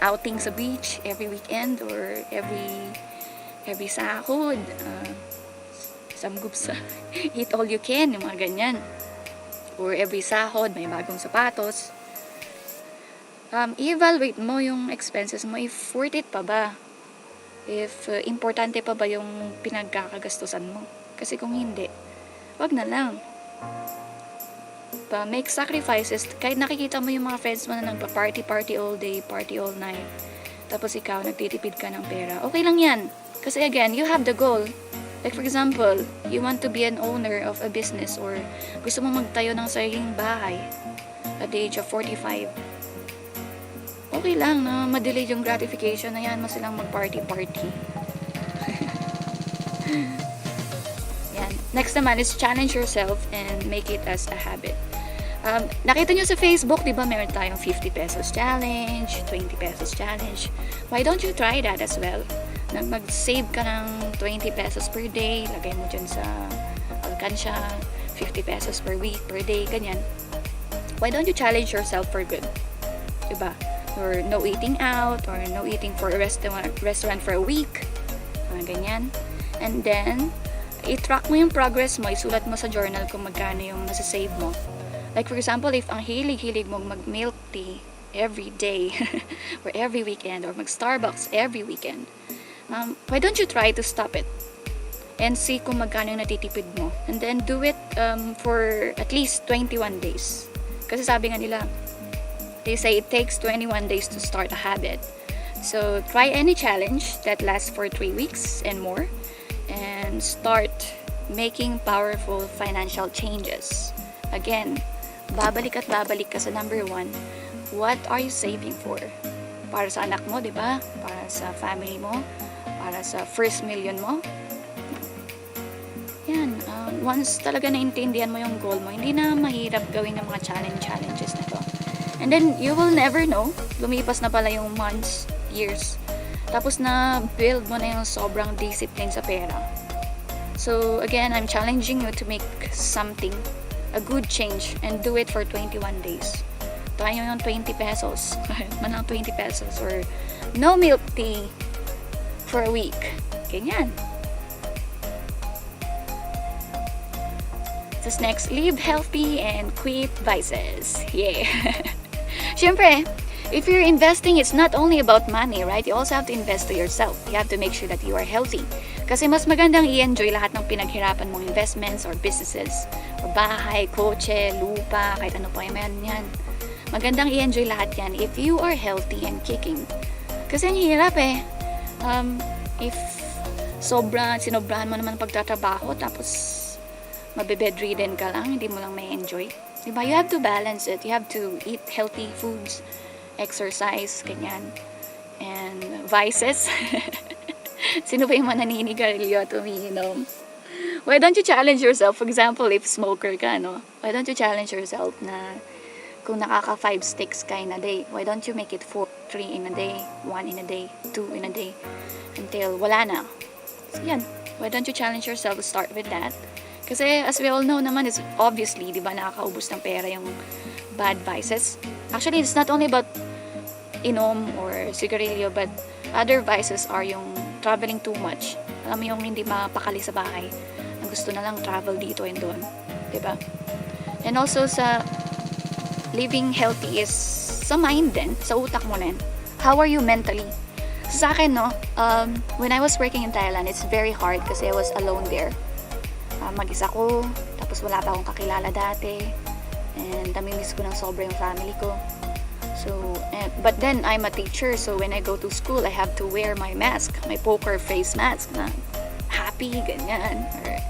outing sa beach every weekend or every sahod, samgupsa, eat all you can, yung mga ganyan, or every sahod may bagong sapatos. I-evaluate mo yung expenses mo, if worth it pa ba, if importante pa ba yung pinagkakagastusan mo. Kasi kung hindi, wag na lang. Make sacrifices. Kahit nakikita mo yung mga friends mo na nagpa-party all day, party all night, tapos ikaw nagtitipid ka ng pera, okay lang yan. Kasi again, you have the goal. Like for example, you want to be an owner of a business or gusto mo magtayo ng sariling bahay at the age of 45. Okay lang na ma-delay yung gratification, ayan mo silang mag-party-party. Yan. Next naman is challenge yourself and make it as a habit. Nakita nyo sa Facebook, di ba meron tayong 50 pesos challenge, 20 pesos challenge. Why don't you try that as well? Mag-save ka ng 20 pesos per day, lagay mo dyan sa alkansya, 50 pesos per week, per day, ganyan. Why don't you challenge yourself for good? Diba? Or no eating out, or no eating for a restaurant for a week, ganyan. And then, i-track mo yung progress mo, isulat mo sa journal kung magkano yung nasa-save mo. Like for example, if ang hilig-hilig mong mag-milk tea every day, or every weekend, or mag-Starbucks every weekend, why don't you try to stop it? And see kung magkano yung natitipid mo. And then do it for at least 21 days. Kasi sabi nga nila, they say it takes 21 days to start a habit. So try any challenge that lasts for 3 weeks and more. And start making powerful financial changes. Again, babalik at babalik ka sa number 1. What are you saving for? Para sa anak mo, di ba? Para sa family mo? Para sa first million mo? Yan. Once talaga naintindihan mo yung goal mo, hindi na mahirap gawin ng mga challenges na to. And then, you will never know. Lumipas na pala yung months, years. Tapos na build mo na yung sobrang discipline sa pera. So, again, I'm challenging you to make something, a good change, and do it for 21 days. Try nyo yung 20 pesos. Manang 20 pesos. Or no milk tea for a week. Ganyan. So next, live healthy and quit vices. Yeah. Siyempre, if you're investing, it's not only about money, right? You also have to invest to yourself. You have to make sure that you are healthy. Kasi mas magandang i-enjoy lahat ng pinaghirapan mong investments or businesses. Or bahay, kotse, lupa, kahit ano pa yan. Magandang i-enjoy lahat yan if you are healthy and kicking. Kasi ang hirap eh. If sinobrahan mo naman pagtatrabaho, tapos mabe-bedridden ka lang, hindi mo lang may enjoy. Diba? You have to balance it. You have to eat healthy foods, exercise, ganyan. And vices. Sino ba yung mananinigarilyo at umiinom? Why don't you challenge yourself? For example, if smoker ka, no? Why don't you challenge yourself na kung nakaka 5 sticks ka in a day, why don't you make it 4, 3 in a day, 1 in a day, 2 in a day, until wala na. So, yan. Why don't you challenge yourself to start with that? Kasi as we all know naman, is obviously, di ba, nakakaubos ng pera yung bad vices. Actually, it's not only about inom or sigarilyo, but other vices are yung traveling too much. Alam mo yung hindi mapakali sa bahay. Ang gusto na lang travel dito and doon. Diba? And also sa living healthy is sa mind din, sa utak mo din. How are you mentally? Sa akin, no, when I was working in Thailand, it's very hard kasi I was alone there. Mag-isa ko, tapos wala pa akong kakilala dati. And namimiss ko ng sobra yung family ko. So, but then I'm a teacher, so when I go to school, I have to wear my mask, my poker face mask na happy, ganyan, or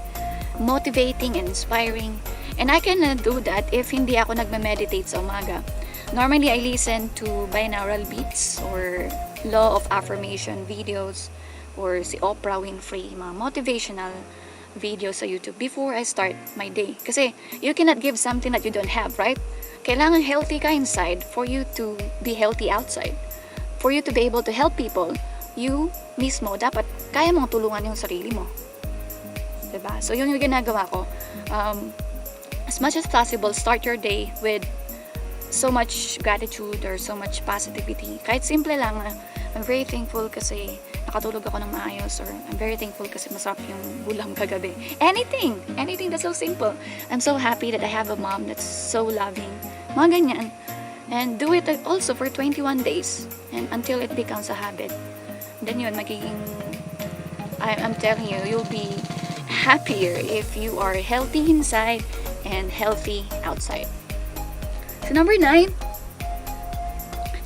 motivating and inspiring. And I can do that if hindi ako nagme-meditate sa umaga. Normally, I listen to binaural beats or law of affirmation videos or si Oprah Winfrey, mga motivational videos sa YouTube before I start my day. Kasi you cannot give something that you don't have, right? Kailangan healthy ka inside for you to be healthy outside. For you to be able to help people, you mismo dapat kaya mong tulungan yung sarili mo. Diba? So yun yung ginagawa ko. As much as possible, start your day with so much gratitude or so much positivity. Kahit simple lang, I'm very thankful kasi nakatulog ako ng maayos, or I'm very thankful kasi masarap yung ulam kagabi. Anything that's so simple. I'm so happy that I have a mom that's so loving. Mga ganyan. And do it also for 21 days and until it becomes a habit. Then yun, I'm telling you, you'll be happier if you are healthy inside and healthy outside. So number 9,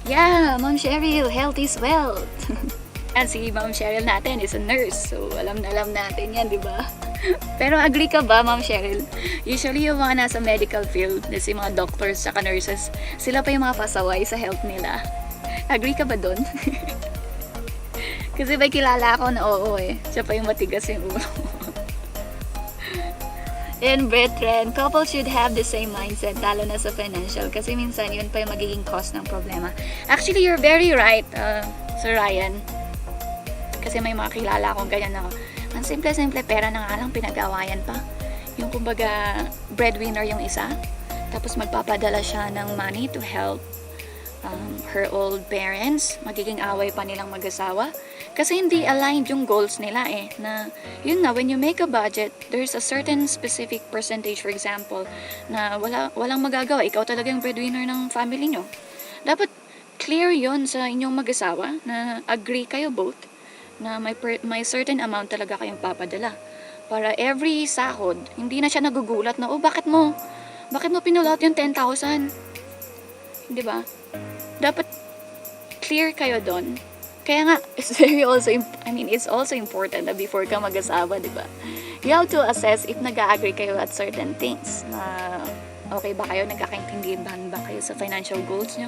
yeah, Mom Cheryl, health is wealth. Yan, si Ma'am Cheryl natin is a nurse. So, alam na alam natin yan, di ba? Pero agree ka ba, Ma'am Cheryl? Usually, yung mga nasa medical field, si mga doctors at nurses, sila pa yung mga pasaway sa health nila. Agree ka ba doon? Kasi may kilala ako na oo eh. Siya pa yung matigas yung ulo. And brethren, couples should have the same mindset, lalo na sa financial. Kasi minsan, yun pa yung magiging cause ng problema. Actually, you're very right, Sir Ryan. Kasi may mga kilala akong ganyan na, ang simple-simple, pera na nga lang, pinag-awayan pa. Yung kumbaga, breadwinner yung isa. Tapos magpapadala siya ng money to help her old parents. Magiging away pa nilang mag-asawa. Kasi hindi aligned yung goals nila eh. Na, yun nga, when you make a budget, there's a certain specific percentage, for example, na walang magagawa. Ikaw talaga yung breadwinner ng family nyo. Dapat clear yon sa inyong mag-asawa na agree kayo both na may certain amount talaga kayong papadala. Para every sahod, hindi na siya nagugulat na, oh, bakit mo pinulot yung 10,000? Di ba? Dapat clear kayo doon. Kaya nga, it's also important na before ka mag-asawa, di ba? You have to assess if nag-agree kayo at certain things. Na okay ba kayo, nagkakaintindihan ba kayo sa financial goals nyo?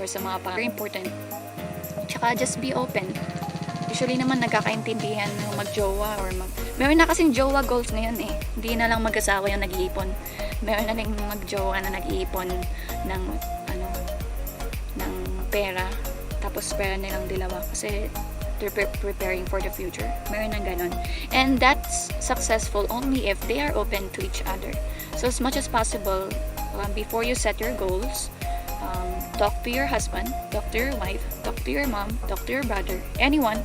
Or sa mga very important. Tsaka just be open. Usually naman nagkakaintindihan ng mag-jowa or meron na kasing jowa goals ngayon eh. Hindi na lang mag-asawa yung nag-iipon. Meron na lang mag-jowa na nag-iipon ng ng pera. Tapos pera nilang dalawa kasi they're preparing for the future. Meron na ganon. And that's successful only if they are open to each other. So as much as possible, before you set your goals, talk to your husband, talk to your wife, talk to your mom, talk to your brother, anyone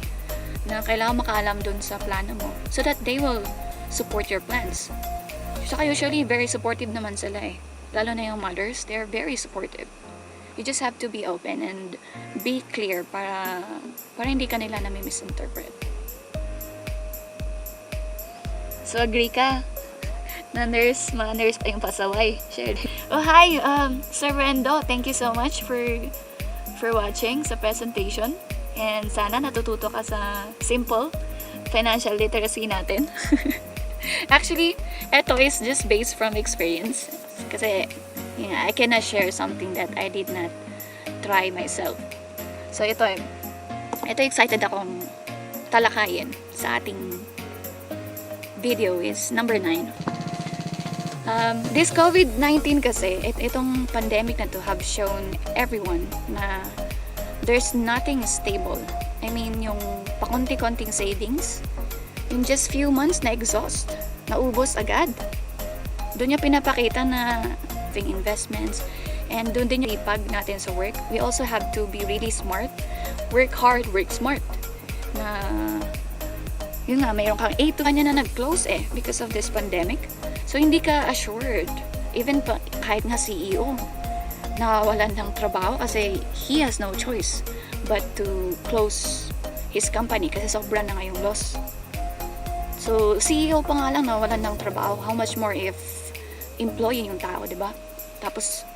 na kailangan makaalam dun sa plano mo so that they will support your plans. Saka usually, very supportive naman sila eh. Lalo na yung mothers, they're very supportive. You just have to be open and be clear para hindi ka nila nami-misinterpret. So, agree ka? Na mga nurse pa yung pasaway. Share. Oh, hi, Sir Rendo. Thank you so much for watching sa presentation. And sana natututo ka sa simple financial literacy natin. Actually, ito is just based from experience. Kasi, I cannot share something that I did not try myself. So, ito excited akong talakayin sa ating video is number 9. This COVID-19 kasi, itong pandemic na to have shown everyone na there's nothing stable. I mean, yung pakunti-konting savings, in just few months na-exhaust, naubos agad. Doon niya pinapakita na investments, and doon din yung ipag natin sa work. We also have to be really smart. Work hard, work smart. Na, yun nga, mayroon kang 8 to kanya na nag-close eh, because of this pandemic. So, hindi ka assured. Even kahit nga CEO, nawawalan ng trabaho kasi he has no choice but to close his company kasi sobra na ngayong loss. So, CEO pa nga lang nawawalan ng trabaho. How much more if employee yung tao, di ba? Tapos,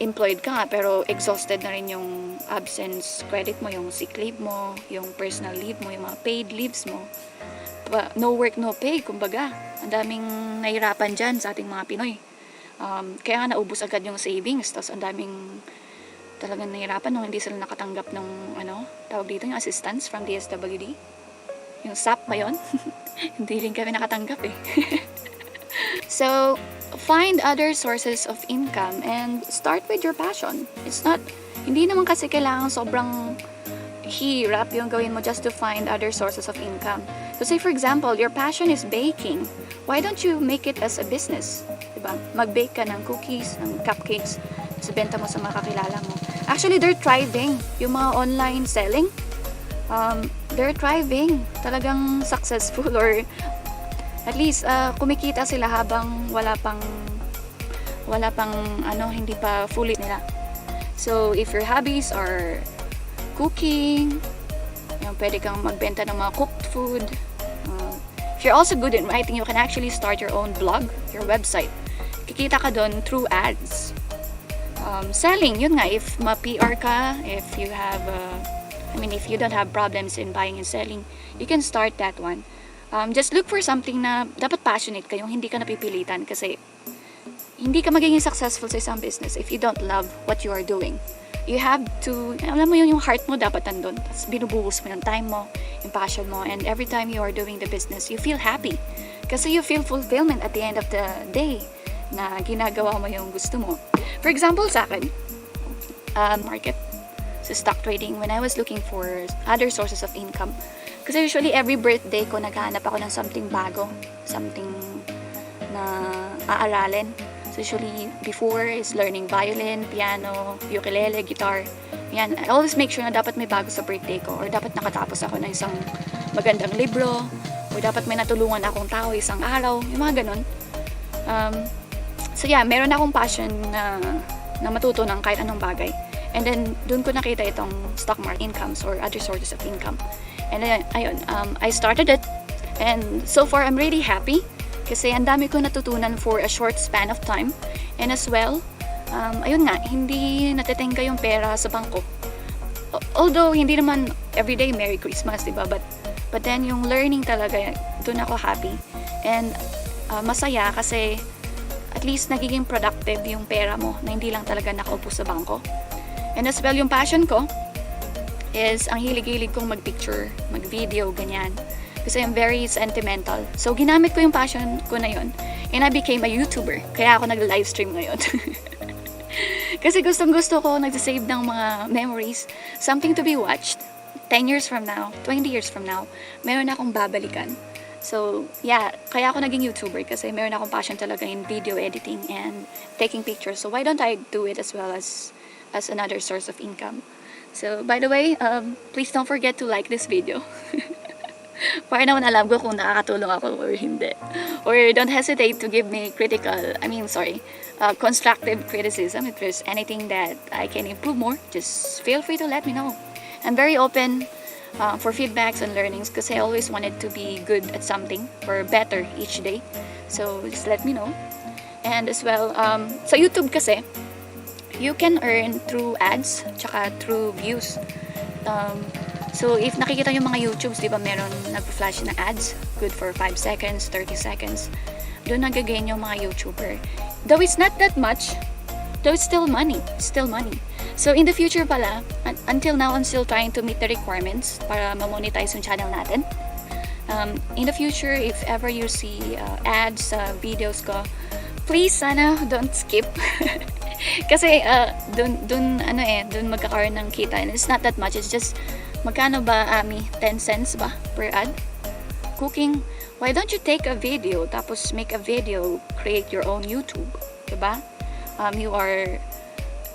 employed ka nga, pero exhausted na rin yung absence credit mo, yung sick leave mo, yung personal leave mo, yung mga paid leaves mo. No work, no pay, kumbaga. Ang daming nahirapan dyan sa ating mga Pinoy. Kaya nga naubos agad yung savings, tapos ang daming talagang nahirapan nung hindi sila nakatanggap ng, tawag dito, yung assistance from DSWD. Yung SAP ba yun? Hindi rin kami nakatanggap eh. So, find other sources of income and start with your passion. Hindi naman kasi kailangan sobrang hirap yung gawin mo just to find other sources of income. So say for example, your passion is baking. Why don't you make it as a business? Diba? Mag-bake ka ng cookies, ng cupcakes, sa benta mo sa mga kakilala mo. Actually, they're thriving. Yung mga online selling, they're thriving. Talagang successful or at least kumikita sila habang wala pang hindi pa fully nila. So if your hobbies are cooking, pwede kang magbenta ng mga cooked food. If you're also good in writing, you can actually start your own blog, your website. Kikita ka doon through ads. Selling, yun nga, if ma-PR ka, if you have I mean, if you don't have problems in buying and selling, you can start that one. Just look for something na dapat passionate kayo, hindi ka napipilitan kasi hindi ka magiging successful sa isang business if you don't love what you are doing. You have to, alam mo yung heart mo dapat nandun. Tapos binubuhos mo yung time mo, yung passion mo, and every time you are doing the business, you feel happy. Kasi you feel fulfillment at the end of the day na ginagawa mo yung gusto mo. For example, sa akin, market, sa stock trading, when I was looking for other sources of income, kasi usually every birthday ko naghahanap ako ng something bago, something na aaralin. So usually before is learning violin, piano, ukulele, guitar. Yan, I always make sure na dapat may bago sa birthday ko or dapat nakatapos ako ng isang magandang libro or dapat may natulungan akong tao isang araw, yung mga ganun. So yeah, meron akong passion na matuto ng kahit anong bagay. And then doon ko nakita itong stock market incomes or other sources of income. And then ayun, I started it and so far I'm really happy. Kasi ang dami ko natutunan for a short span of time. And as well, ayun nga, hindi natitengga yung pera sa bangko. Although, hindi naman everyday Merry Christmas, diba? But then, yung learning talaga, doon ako happy. And masaya kasi at least nagiging productive yung pera mo na hindi lang talaga nakaupo sa bangko. And as well, yung passion ko is ang hilig-hilig kong mag-picture, mag-video, ganyan. Kasi I'm very sentimental. So, ginamit ko yung passion ko na yun. And I became a YouTuber. Kaya ako nag-livestream ngayon. Kasi gustong-gusto ko nagsasave ng mga memories. Something to be watched. 10 years from now, 20 years from now, meron akong babalikan. So, yeah, kaya ako naging YouTuber kasi meron akong passion talaga in video editing and taking pictures. So, why don't I do it as well as another source of income? So, by the way, please don't forget to like this video. Para naman alam ko kung nakakatulong ako or hindi. Or don't hesitate to give me constructive criticism. If there's anything that I can improve more, just feel free to let me know. I'm very open for feedbacks and learnings kasi I always wanted to be good at something or better each day. So just let me know. And as well, sa YouTube kasi, you can earn through ads tsaka through views. So, if nakikita yung mga YouTubes, di ba, meron nag-flash na ads, good for 5 seconds, 30 seconds. Doon nag-gain yung mga YouTuber. Though it's not that much, though it's still money. So, in the future pala, until now, I'm still trying to meet the requirements para ma-monetize yung channel natin. In the future, if ever you see ads sa videos ko, please, sana, don't skip. Kasi, dun magkakaroon ng kita. And it's not that much, it's just magkano ba, Ami? 10 cents ba per ad? Cooking, why don't you take a video, tapos make a video, create your own YouTube, diba? You are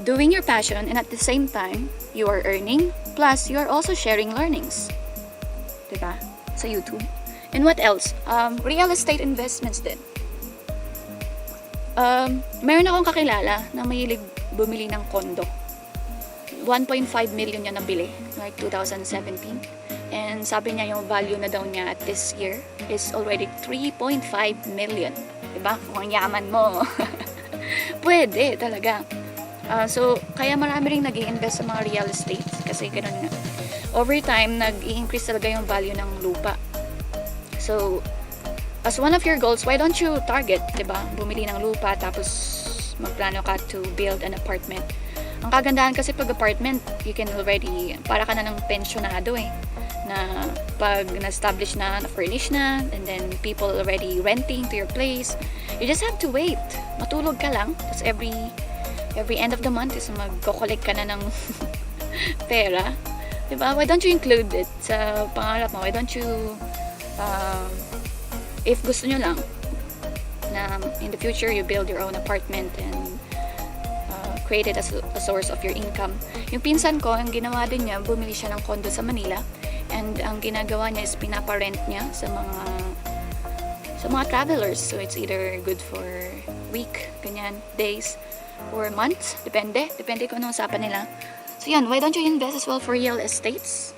doing your passion and at the same time, you are earning, plus you are also sharing learnings, diba? Sa YouTube. And what else? Real estate investments din. Meron akong kakilala na mahilig bumili ng condo. 1.5 million niya nabili, like 2017. And sabi niya yung value na daw niya at this year is already 3.5 million. Diba? Kung ang yaman mo. Pwede talaga. So, kaya marami rin nag-i-invest sa mga real estate kasi ganoon nga. Over time, nag-i-increase talaga yung value ng lupa. So, as one of your goals, why don't you target, diba? Bumili ng lupa tapos magplano ka to build an apartment. Ang kagandahan kasi pag apartment, you can already, para ka na ng pensionado na pag na-establish na, na-furnish na, and then people already renting to your place, you just have to wait. Matulog ka lang, tapos every end of the month is mag-collect ka na ng pera. Diba? Why don't you include it sa pangarap mo? Why don't you, if gusto nyo lang, na in the future you build your own apartment and create it as a source of your income. Yung pinsan ko, ang ginawa din niya, bumili siya ng condo sa Manila and ang ginagawa niya is pinaparent niya sa mga travelers. So it's either good for week, ganyan, days, or months, depende kung anong usapan nila. So yan, why don't you invest as well for real estates?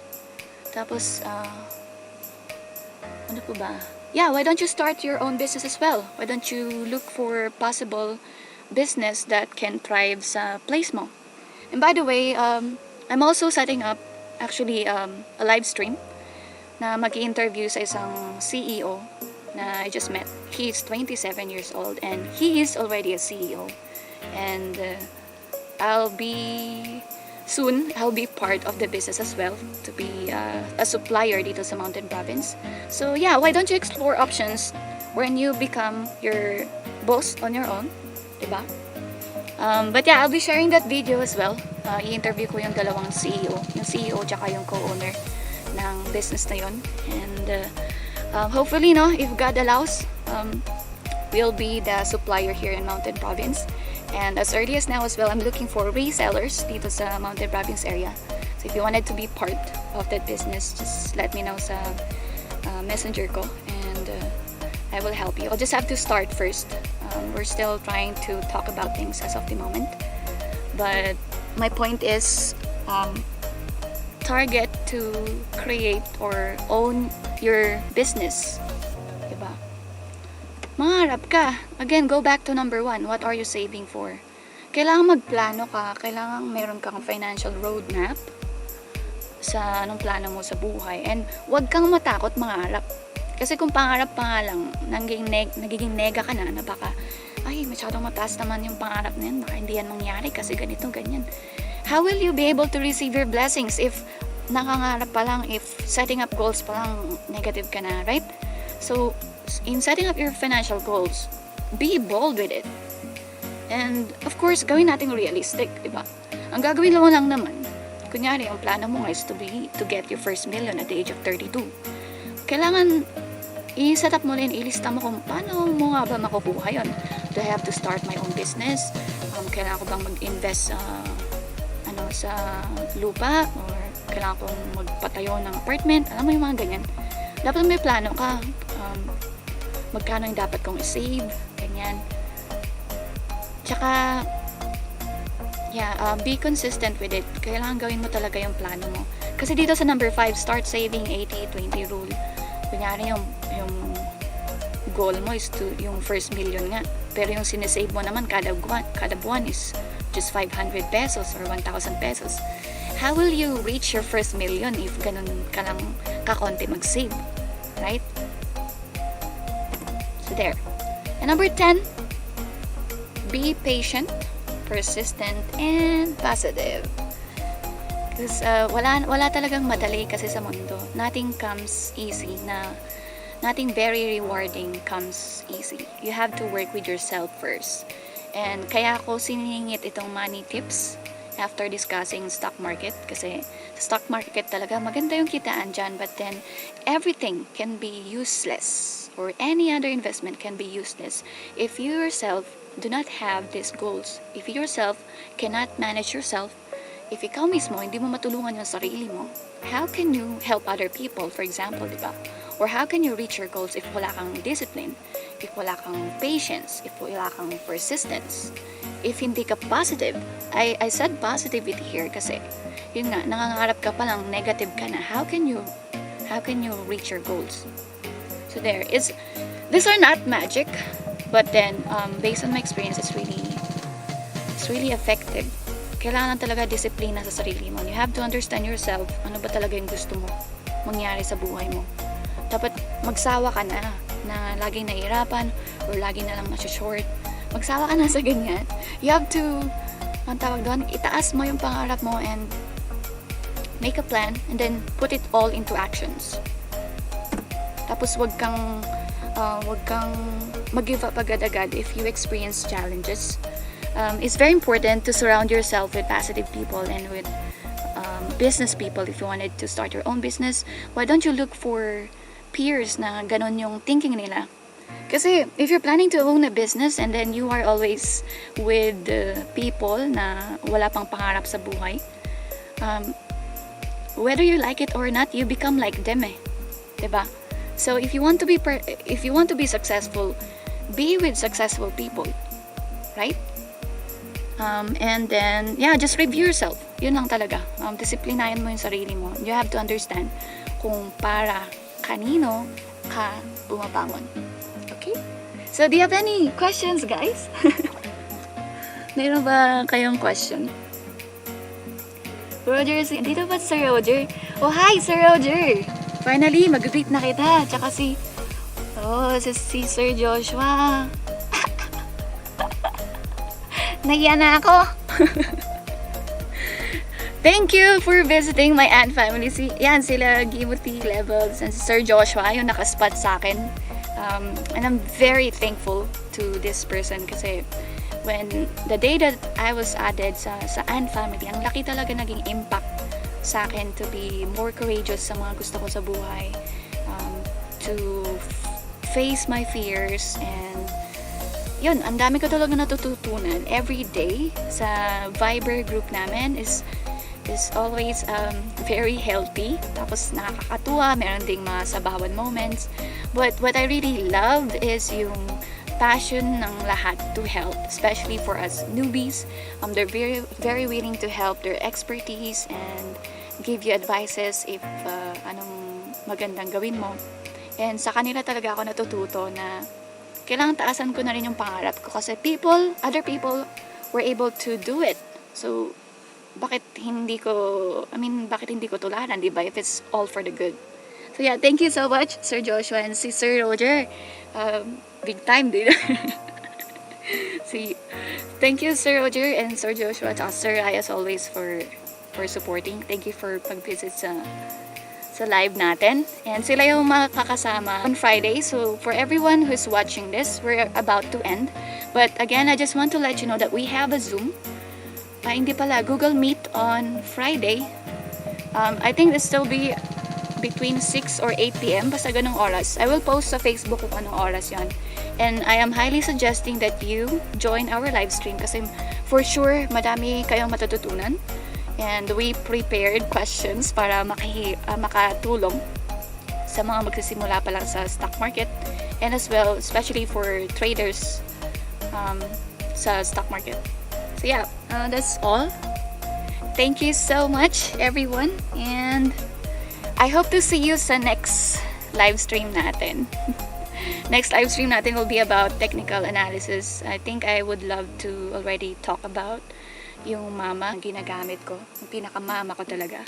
Tapos, ano po ba? Yeah, why don't you start your own business as well? Why don't you look for possible business that can thrive sa place mo? And by the way, I'm also setting up actually a live stream na mag-i-interview sa isang CEO na I just met. He's 27 years old and he is already a CEO. And I'll be part of the business as well to be a supplier dito sa Mountain Province. So yeah, why don't you explore options when you become your boss on your own, diba? But yeah, I'll be sharing that video as well. I-interview ko yung dalawang CEO, yung CEO tsaka yung co-owner ng business na yun. And hopefully, no, if God allows, we'll be the supplier here in Mountain Province. And as early as now as well, I'm looking for resellers dito sa Mountain Province area. So if you wanted to be part of that business, just let me know sa messenger ko and I will help you. I'll just have to start first. We're still trying to talk about things as of the moment. But my point is, target to create or own your business. Diba? Mangarap ka. Again, go back to number 1. What are you saving for? Kailangan magplano ka. Kailangan meron kang financial roadmap sa anong plano mo sa buhay. And huwag kang matakot mangarap. Kasi kung pangarap pa nga lang, nagiging nega ka na baka, ay, masyadong mataas naman yung pangarap na yan. Baka hindi yan mangyari kasi ganito, ganyan. How will you be able to receive your blessings if nakangarap pa lang, if setting up goals pa lang, negative ka na, right? So, in setting up your financial goals, be bold with it. And, of course, gawin natin realistic, diba? Ang gagawin mo lang naman, kunyari, ang plano mo nga is to get your first million at the age of 32. Kailangan i-set up mo rin, ilista mo kung paano mo nga ba makukuha yun. Do I have to start my own business? Kailangan ko bang mag-invest sa lupa? Or kailangan kong magpatayo ng apartment? Alam mo yung mga ganyan. Dapat may plano ka. Magkano yung dapat kong i-save? Ganyan. Tsaka, be consistent with it. Kailangan gawin mo talaga yung plano mo. Kasi dito sa number 5, start saving 80-20 rule. Kunyari yung goal mo is to yung first million nga. Pero yung sinesave mo naman kada buwan is just 500 pesos or 1,000 pesos. How will you reach your first million if ganun ka lang kakonti mag-save? Right? So there. And number 10, be patient, persistent, and positive. Because wala talagang madali kasi sa mundo. Nothing comes easy nothing very rewarding comes easy. You have to work with yourself first. And kaya ako siningit itong money tips after discussing stock market. Kasi sa stock market talaga maganda yung kitaan dyan. But then everything can be useless. Or any other investment can be useless if you yourself do not have these goals. If you yourself cannot manage yourself, if ikaw mismo, hindi mo matulungan yung sarili mo, how can you help other people, for example, diba? Or how can you reach your goals if wala kang discipline, if wala kang patience, if wala kang persistence, if hindi ka positive? I said positivity here kasi, yun nga, nangangarap ka pa lang, negative ka na. How can you reach your goals? So there, these are not magic, but then, based on my experience, it's really effective. Kailangan talaga disiplina sa sarili mo. You have to understand yourself. Ano ba talaga yung gusto mo mangyari sa buhay mo? Dapat magsawa ka na laging nahihirapan or laging na lang nasa-short. Magsawa ka na sa ganyan. You have to, ang tawag doon, itaas mo yung pangarap mo and make a plan and then put it all into actions. Tapos wag kang mag-give up agad-agad if you experience challenges. It's very important to surround yourself with positive people and with business people. If you wanted to start your own business, why don't you look for peers na ganon yung thinking nila? Kasi if you're planning to own a business and then you are always with people na wala pang pangarap sa buhay, whether you like it or not, you become like them, diba? So if you want to be successful, be with successful people, right? And then, just review yourself. Yun lang talaga. Disiplinahin mo yung sarili mo. You have to understand kung para kanino ka bumabangon. Okay? So, do you have any questions, guys? Meron ba kayong question? Roger, dito ba Sir Roger? Oh, hi Sir Roger! Finally, mag-greet na kita. Tsaka si Sir Joshua. Nahiya na ako. Thank you for visiting my aunt family. Yan, sila Gimuti Levels and Sir Joshua, yung nakaspot sa akin. And I'm very thankful to this person kasi when the day that I was added sa aunt family, ang laki talaga naging impact sa akin to be more courageous sa mga gusto ko sa buhay. To face my fears and yun, ang dami ko talaga natututunan every day sa Viber group namin is always very healthy. Tapos nakakatuwa, meron ding mga sabawan moments. But what I really loved is yung passion ng lahat to help, especially for us newbies. They're very, very willing to help, their expertise and give you advices if anong magandang gawin mo. And sa kanila talaga ako natututo na kailangan taasan ko na rin yung pangarap ko kasi other people were able to do it. So, bakit hindi ko tularan, di ba? If it's all for the good. So yeah, thank you so much, Sir Joshua and si Sir Roger. Big time, din. Thank you, Sir Roger and Sir Joshua. At Sir Rai, as always, for supporting. Thank you for pag-visit sa live natin. And sila yung makakasama on Friday. So for everyone who's watching this, we're about to end. But again, I just want to let you know that we have a Zoom. Hindi pala, Google Meet on Friday. I think this will be between 6 or 8 p.m. Basta ganong oras. I will post sa Facebook kung anong oras yon. And I am highly suggesting that you join our live stream kasi for sure, madami kayong matututunan. And we prepared questions para makatulong sa mga magsisimula pa lang sa stock market. And as well, especially for traders sa stock market. So yeah, that's all. Thank you so much, everyone. And I hope to see you sa next live stream natin. Next live stream natin will be about technical analysis. I think I would love to already talk about yung mama ang ginagamit ko. Yung pinaka-mama ko talaga.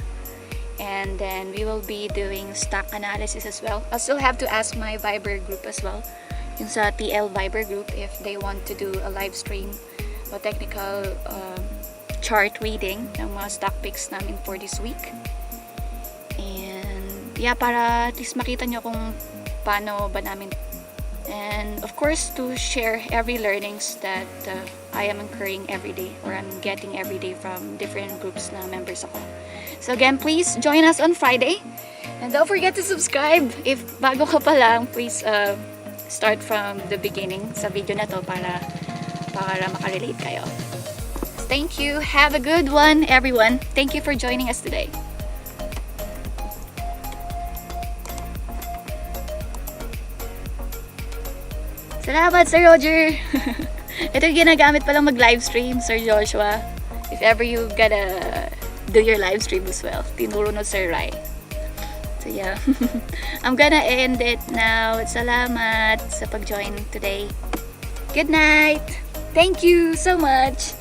And then we will be doing stock analysis as well. I still have to ask my Viber group as well. Yung sa TL Viber group if they want to do a live stream o technical chart reading ng mga stock picks namin for this week. And yeah, para at least makita nyo kung paano ba namin. And of course, to share every learnings that I am incurring every day or I'm getting every day from different groups na members ako. So again, please join us on Friday. And don't forget to subscribe. If bago ka pa lang, please start from the beginning sa video na to para makarelate kayo. Thank you. Have a good one, everyone. Thank you for joining us today. Salamat, Sir Roger. Ito yung ginagamit palang mag-live stream, Sir Joshua. If ever you gotta do your live stream as well. Tinuro no Sir Rai. So yeah. I'm gonna end it now. Salamat sa pag-join today. Good night. Thank you so much.